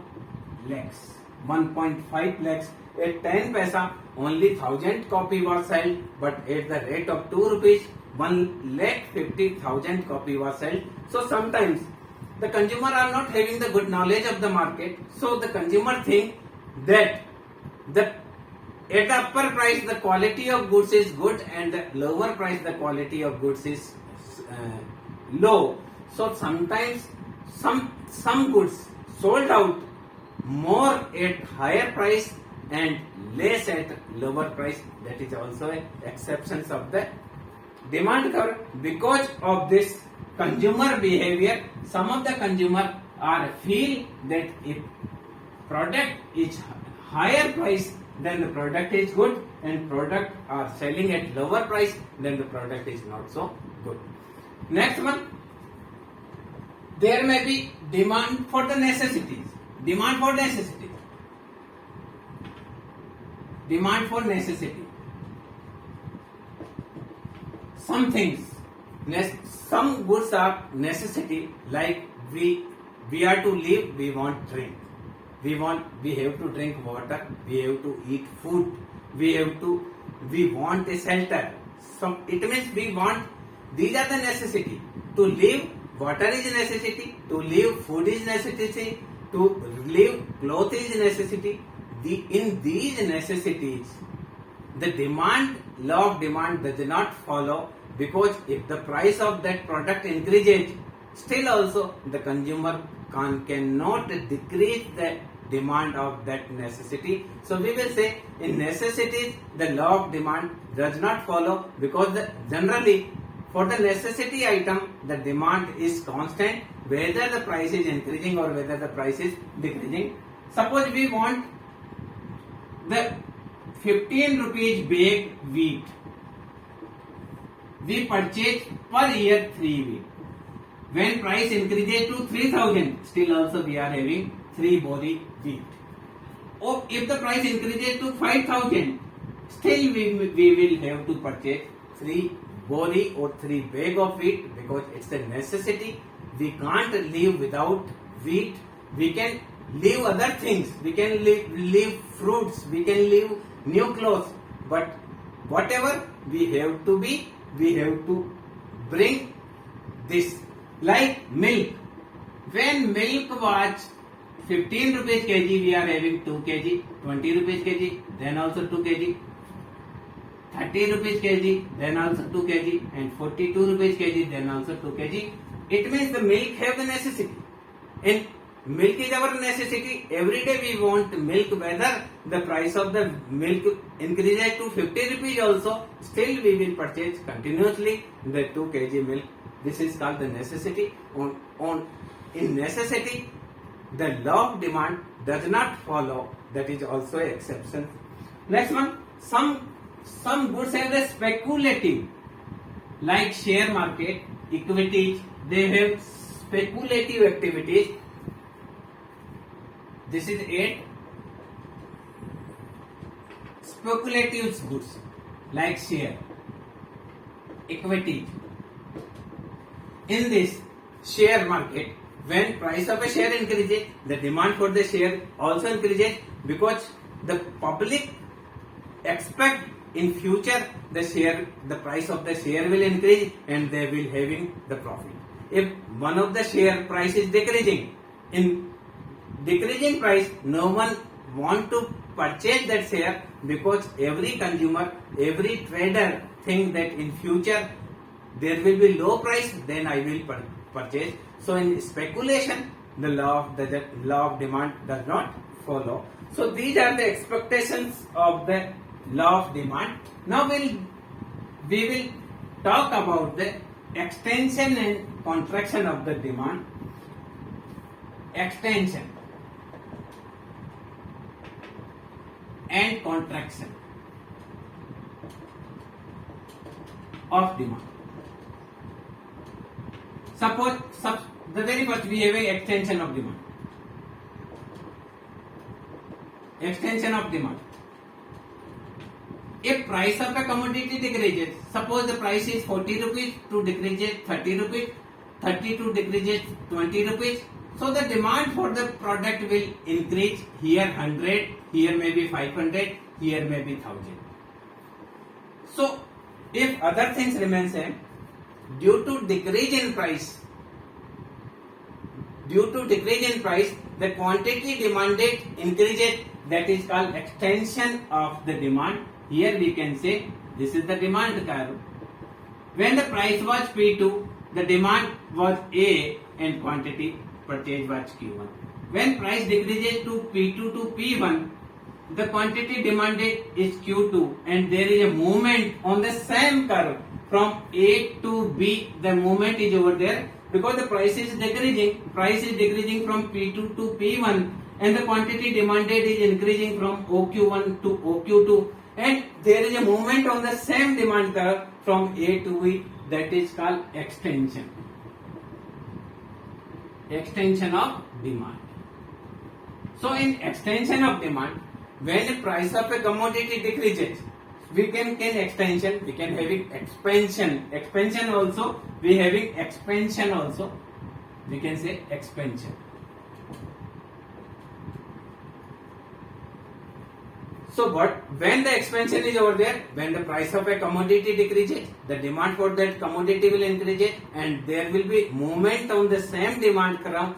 lakhs, 1.5 lakhs. At 10 paisa only 1,000 copy was sold, but at the rate of 2 rupees 1,50,000 copy was sold. So sometimes the consumer are not having the good knowledge of the market, so the consumer think that at the upper price the quality of goods is good and the lower price the quality of goods is low. So sometimes some goods sold out more at higher price and less at lower price. That is also an exceptions of the demand curve. Because of this consumer behavior, some of the consumer are feel that if product is higher price, then the product is good, and product are selling at lower price, then the product is not so good. Next one, there may be demand for the necessities. Demand for necessity. Demand for necessity. Some things, some goods are necessity, like we are to live, we want drink. We have to drink water, we have to eat food, we want a shelter. It means we want, these are the necessity. To live, water is a necessity. To live, food is necessity. To live, cloth is a necessity. In these necessities, the law of demand does not follow, because if the price of that product increases, still also the consumer cannot decrease the demand of that necessity. So we will say in necessities the law of demand does not follow, because generally for the necessity item the demand is constant, whether the price is increasing or whether the price is decreasing. Suppose we want the 15 rupees baked wheat, we purchase per year 3 wheat. When price increases to 3,000, still also we are having 3 body wheat. Or if the price increases to 5,000, still we will have to purchase 3 boli or 3 bag of wheat because it's a necessity. We can't live without wheat. We can live other things. We can live fruits. We can live new clothes. But whatever we have to bring this. Like milk. When milk was 15 rupees kg, we are having 2 kg, 20 rupees kg, then also 2 kg, 30 rupees kg, then also 2 kg, and 42 rupees kg, then also 2 kg. It means the milk have the necessity. And milk is our necessity. Every day we want milk, whether the price of the milk increases to 50 rupees also, still we will purchase continuously the 2 kg milk. This is called the necessity. In necessity, the law of demand does not follow. That is also an exception. Next one, some goods have the speculative, like share market, equities. They have speculative activities. This is 8. Speculative goods like share, equities. In this share market, when price of a share increases, the demand for the share also increases because the public expect in future the price of the share will increase and they will having the profit. If one of the share price is decreasing, in decreasing price, no one want to purchase that share because every consumer, every trader think that in future there will be low price, then I will purchase. So in speculation, the law of demand does not follow. So these are the expectations of the law of demand. Now we will talk about the extension and contraction of the demand. Extension and contraction of demand. Suppose the very first we have a extension of demand. Extension of demand. If price of a commodity decreases, suppose the price is 40 rupees to decreases 30 rupees, 30 to decreases 20 rupees. So the demand for the product will increase. Here 100, here maybe 500, here maybe 1000. So if other things remain same, due to decrease in price, the quantity demanded increases. That is called extension of the demand. Here we can say this is the demand curve. When the price was P2, the demand was A and quantity purchase was Q1. When price decreases to P2 to P1, the quantity demanded is Q2 and there is a movement on the same curve from A to B. The movement is over there because the price is decreasing. Price is decreasing from P2 to P1 and the quantity demanded is increasing from OQ1 to OQ2. And there is a movement on the same demand curve from A to B. That is called extension. Extension of demand. So in extension of demand, when the price of a commodity decreases, we can extension, we can having expansion. Expansion also, we having expansion also. We can say expansion. So when the expansion is over there, when the price of a commodity decreases, the demand for that commodity will increase and there will be movement on the same demand curve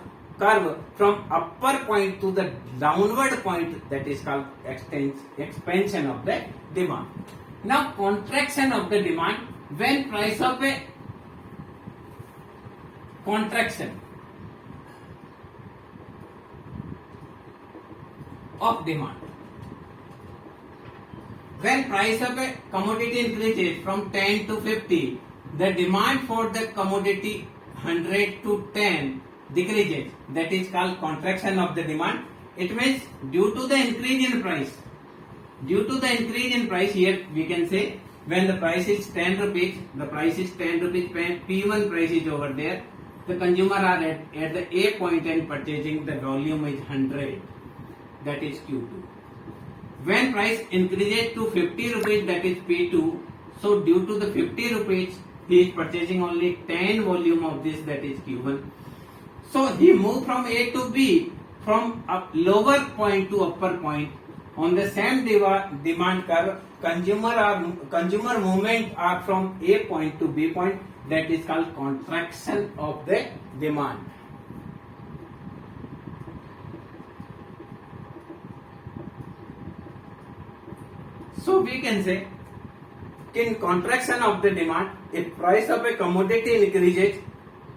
from upper point to the downward point. That is called expansion of the demand. Now contraction of the demand, when price of a contraction of demand. When price of a commodity increases from 10 to 50, the demand for the commodity 100 to 10 decreases. That is called contraction of the demand. It means due to the increase in price. Due to the increase in price, here we can say when the price is 10 rupees, the price is 10 rupees, P1 price is over there. The consumer are at the A point and purchasing, the volume is 100. That is Q2. When price increases to 50 rupees, that is P2, So due to the 50 rupees, he is purchasing only 10 volume of this, that is Q1. So he moved from A to B, from a lower point to upper point. On the same demand curve, consumer movement are from A point to B point. That is called contraction of the demand. So we can say, in contraction of the demand, if price of a commodity increases,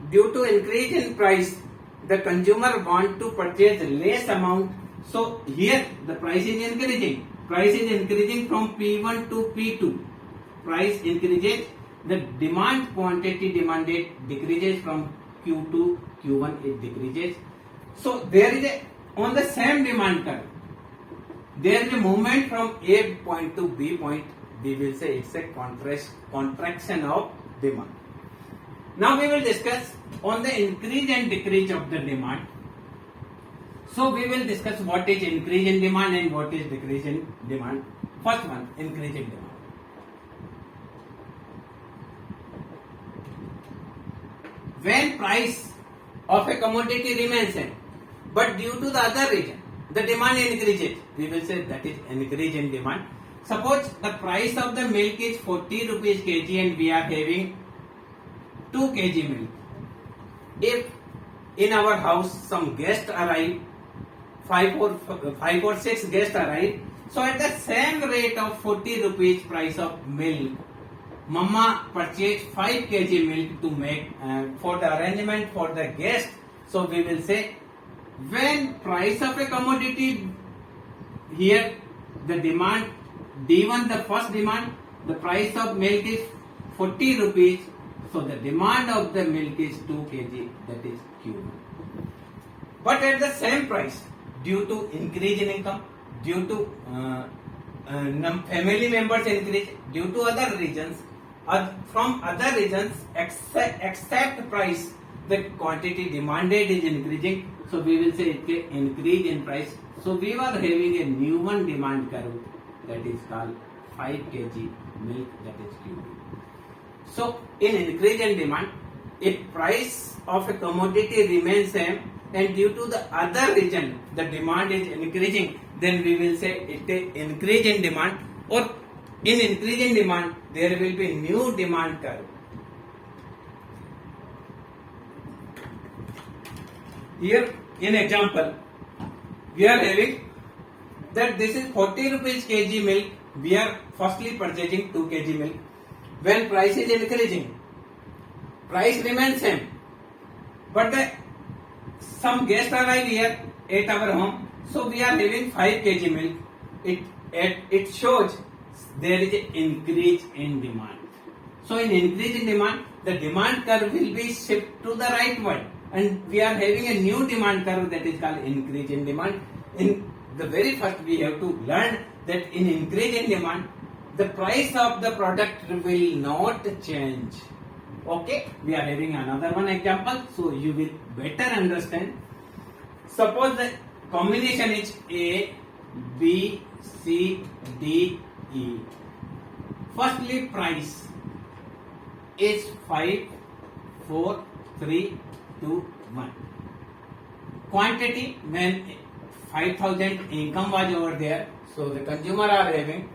due to increase in price, the consumer want to purchase less amount. So here the price is increasing. Price is increasing from P1 to P2. Price increases, the demand quantity demanded decreases from Q to Q1, it decreases. So there is a, on the same demand curve, there is a movement from A point to B point. We will say it's a contraction of demand. Now we will discuss on the increase and decrease of the demand. So we will discuss what is increase in demand and what is decrease in demand. First one, increase in demand. When price of a commodity remains same, but due to the other reason, the demand increases, we will say that is increase in demand. Suppose the price of the milk is 40 rupees kg and we are having 2 kg milk. If in our house some guests arrive, 5 or 6 guests arrive, so at the same rate of 40 rupees price of milk, Mama purchased 5 kg milk to make for the arrangement for the guest. So we will say, when price of a commodity, here the demand D1, the first demand, the price of milk is 40 rupees. So the demand of the milk is 2 kg, that is Q1. But at the same price, due to increase in income, due to family members increase, due to other reasons, from other regions, except price, the quantity demanded is increasing. So we will say it increase in price. So we were having a new one demand curve, that is called 5 kg milk, that is Q2. So in increase in demand, if price of a commodity remains same and due to the other region the demand is increasing, then we will say it is increase in demand, or in increase in demand there will be new demand curve. Here in example we are having that this is 40 rupees kg milk, we are firstly purchasing 2 kg milk. When price is increasing, price remains same, but some guests arrive here at our home, so we are having 5 kg milk. It shows there is an increase in demand. So in increase in demand, the demand curve will be shift to the rightward, and we are having a new demand curve, that is called increase in demand. In the very first we have to learn that in increase in demand, the price of the product will not change. Okay, we are having another one example, so you will better understand. Suppose the combination is A, B, C, D, E. Firstly, price is 5, 4, 3, 2, 1. Quantity, when 5,000 income was over there, so the consumer are having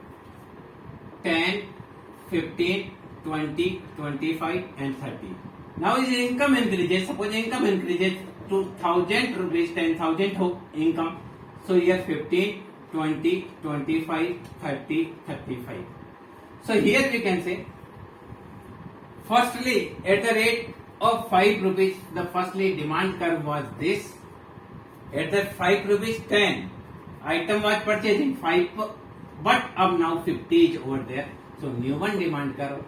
10, 15, 20, 25 and 30. Now his income increases. Suppose income increases to 1,000 rupees, 10,000 income. So here 15, 20, 25, 30, 35. So here we can say, firstly at the rate of 5 rupees, the firstly demand curve was this. At the 5 rupees 10, item was purchasing 5, but up now 50 is over there. So new one demand curve.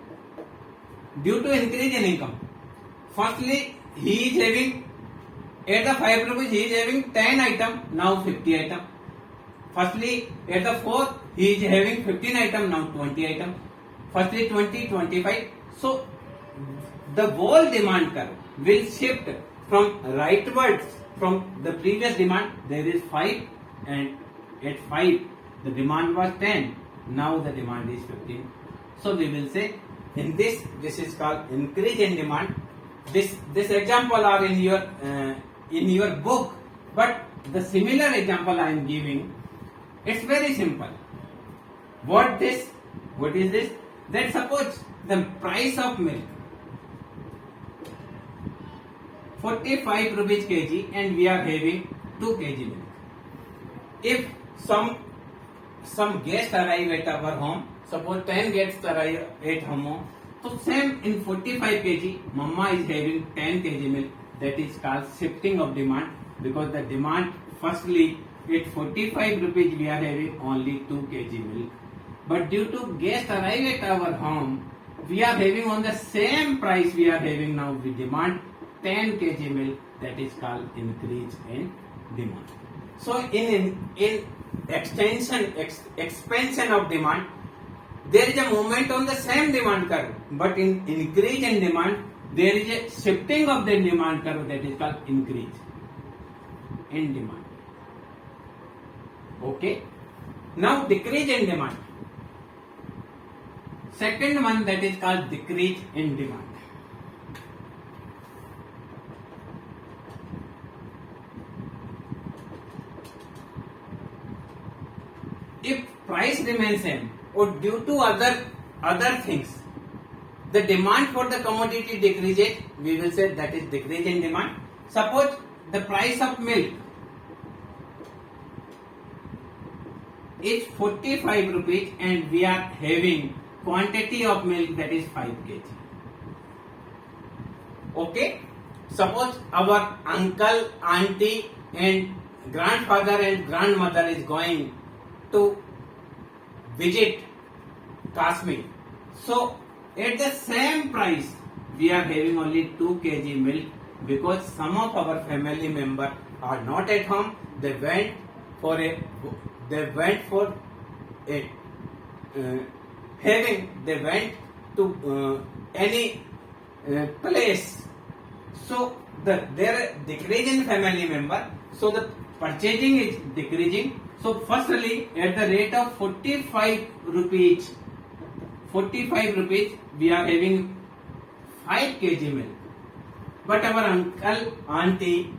Due to increase in income, firstly he is having, at the 5 rupees he is having 10 item, now 50 item. Firstly at the 4 he is having 15 item, now 20 item. Firstly 20, 25. So the whole demand curve will shift from rightwards. From the previous demand there is 5, and at 5 the demand was 10, now the demand is 15. So we will say in this is called increase in demand. This example are in your book, but the similar example I am giving, it's very simple. What is this? That suppose the price of milk 45 rupees kg and we are having 2 kg milk. If some guests arrive at our home, suppose 10 guests arrive at home, so same in 45 kg, Mama is having 10 kg milk. That is called shifting of demand, because the demand firstly at 45 rupees we are having only 2 kg milk. But due to guests arrive at our home, we are having on the same price we are having now, we demand 10 kg milk. That is called increase in demand. So in expansion of demand, there is a movement on the same demand curve, but in increase in demand, there is a shifting of the demand curve. That is called increase in demand. Okay. Now decrease in demand. Second one, that is called decrease in demand. If price remains same or due to other things, the demand for the commodity decreases, we will say that is decrease in demand. Suppose the price of milk is 45 rupees and we are having quantity of milk that is 5 kg. Okay? Suppose our uncle, auntie and grandfather and grandmother is going to visit Kashmir. So at the same price we are having only 2 kg milk, because some of our family members are not at home. They went for a they went to any place. So there decrease in family member. So the purchasing is decreasing. So firstly, at the rate of 45 rupees, we are having 5 kg milk. But our uncle, auntie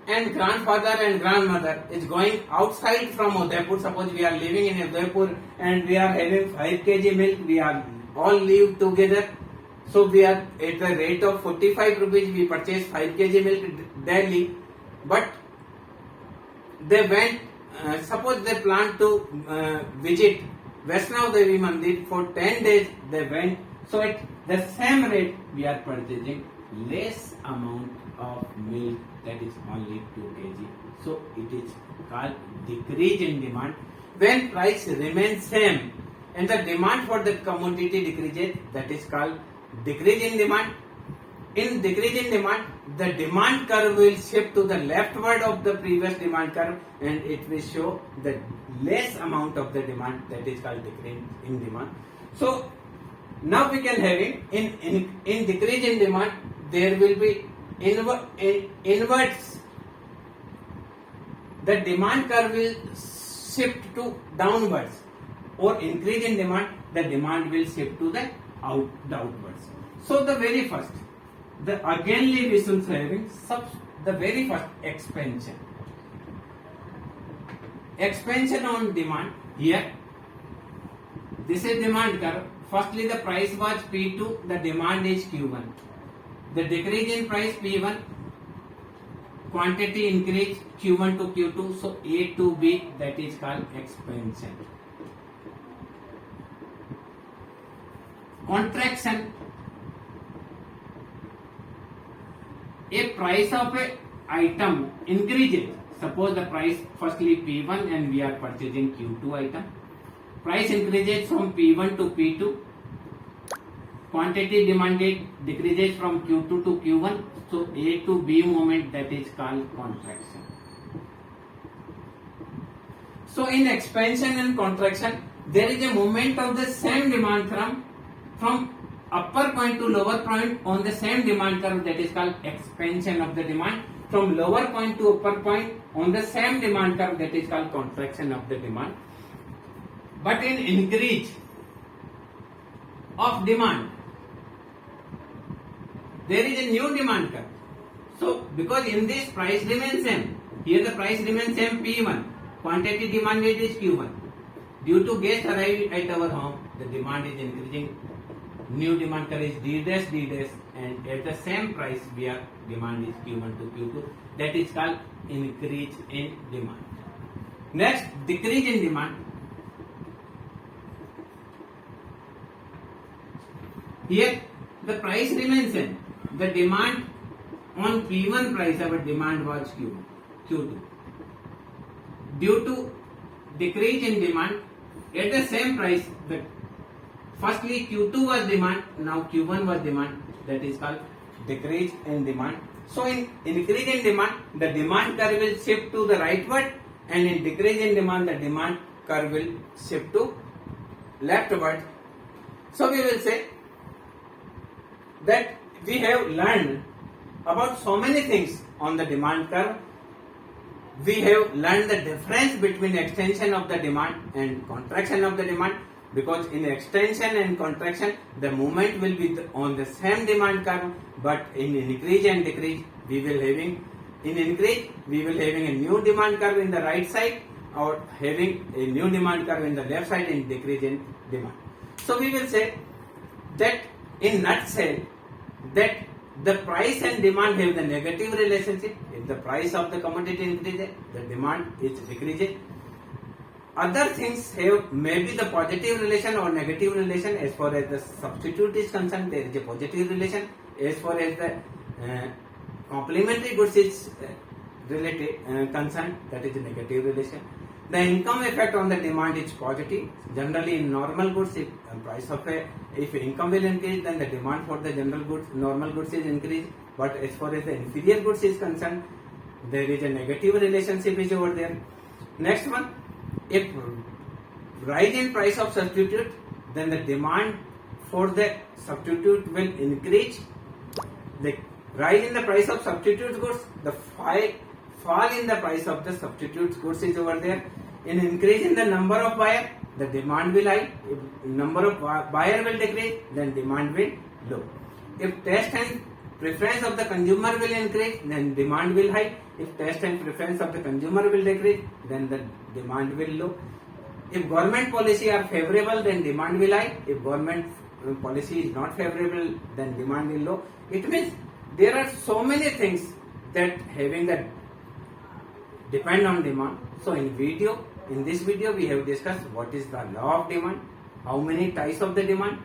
and grandfather and grandmother is going outside from Udaipur. Suppose we are living in Udaipur and we are having 5 kg milk. We are all live together. So we are at the rate of 45 rupees. We purchase 5 kg milk daily. But they went, suppose they plan to visit Vaishnav Devi Mandir for 10 days. They went. So at the same rate we are purchasing less amount of milk, that is only 2 kg. So it is called decrease in demand. When price remains same and the demand for the commodity decreases, that is called decrease in demand. In decrease in demand, the demand curve will shift to the leftward of the previous demand curve and it will show the less amount of the demand, that is called decrease in demand. So now we can have it in decrease in demand, there will be inverts. The demand curve will shift to downwards, or increase in demand, the demand will shift to the outwards. So the very first, again Visun's having the very first expansion on demand. Here this is demand curve. Firstly the price was P2, the demand is Q1. The decrease in price P1, quantity increase Q1 to Q2, so A to B, that is called expansion. Contraction, a price of a item increases. Suppose the price firstly P1 and we are purchasing Q2 item. Price increases from P1 to P2. Quantity demanded decreases from Q2 to Q1. So A to B movement, that is called contraction. So in expansion and contraction, there is a movement of the same demand from upper point to lower point on the same demand curve, that is called expansion of the demand. From lower point to upper point on the same demand curve, that is called contraction of the demand. But in increase, of demand, there is a new demand curve. So because in this price remains same, here the price remains same P1, quantity demanded is Q1. Due to guests arriving at our home, the demand is increasing. New demand curve is D dash, and at the same price where demand is Q1 to Q2. That is called increase in demand. Next, decrease in demand. Here the price remains same. The demand on P1 price, our demand was Q2. Due to decrease in demand, at the same price, firstly Q2 was demand, now Q1 was demand. That is called decrease in demand. So in increase in demand, the demand curve will shift to the rightward, and in decrease in demand, the demand curve will shift to leftward. So we will say that we have learned about so many things on the demand curve. We have learned the difference between extension of the demand and contraction of the demand, because in extension and contraction the movement will be on the same demand curve, but in increase and decrease we will having a new demand curve in the right side, or having a new demand curve in the left side in decrease in demand. So we will say that in nutshell that the price and demand have the negative relationship. If the price of the commodity increases, the demand is decreasing. Other things have maybe the positive relation or negative relation. As far as the substitute is concerned, there is a positive relation. As far as the complementary goods is concerned, that is a negative relation. The income effect on the demand is positive. Generally, in normal goods, if income will increase, then the demand for the normal goods is increased. But as far as the inferior goods is concerned, there is a negative relationship is over there. Next one, if rise in price of substitute, then the demand for the substitute will increase. The rise in the price of substitute goods, the fall in the price of the substitute goods is over there. In increase in the number of buyer, the demand will high. If number of buyer will decrease, then demand will low. If taste and preference of the consumer will increase, then demand will high. If taste and preference of the consumer will decrease, then the demand will low. If government policy are favorable, then demand will high. If government policy is not favorable, then demand will low. It means there are so many things that having that depend on demand. So in this video we have discussed what is the law of demand, how many types of the demand.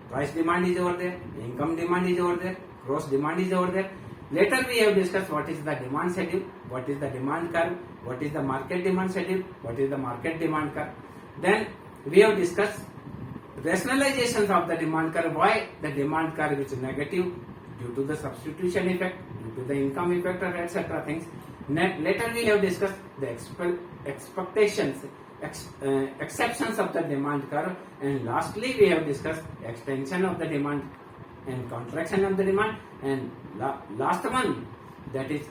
Price demand is over there, income demand is over there, gross demand is over there. Later we have discussed what is the demand schedule, what is the demand curve, what is the market demand schedule, what is the market demand curve. Then we have discussed rationalizations of the demand curve, why the demand curve is negative due to the substitution effect, due to the income effect, or etc. things. Later we have discussed the expectations, exceptions of the demand curve, and lastly we have discussed extension of the demand and contraction of the demand, and last one, that is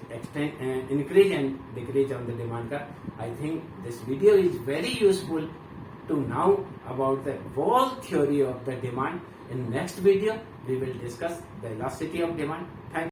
increase and decrease of the demand curve. I think this video is very useful to know about the whole theory of the demand. In next video we will discuss the elasticity of demand. Thank you.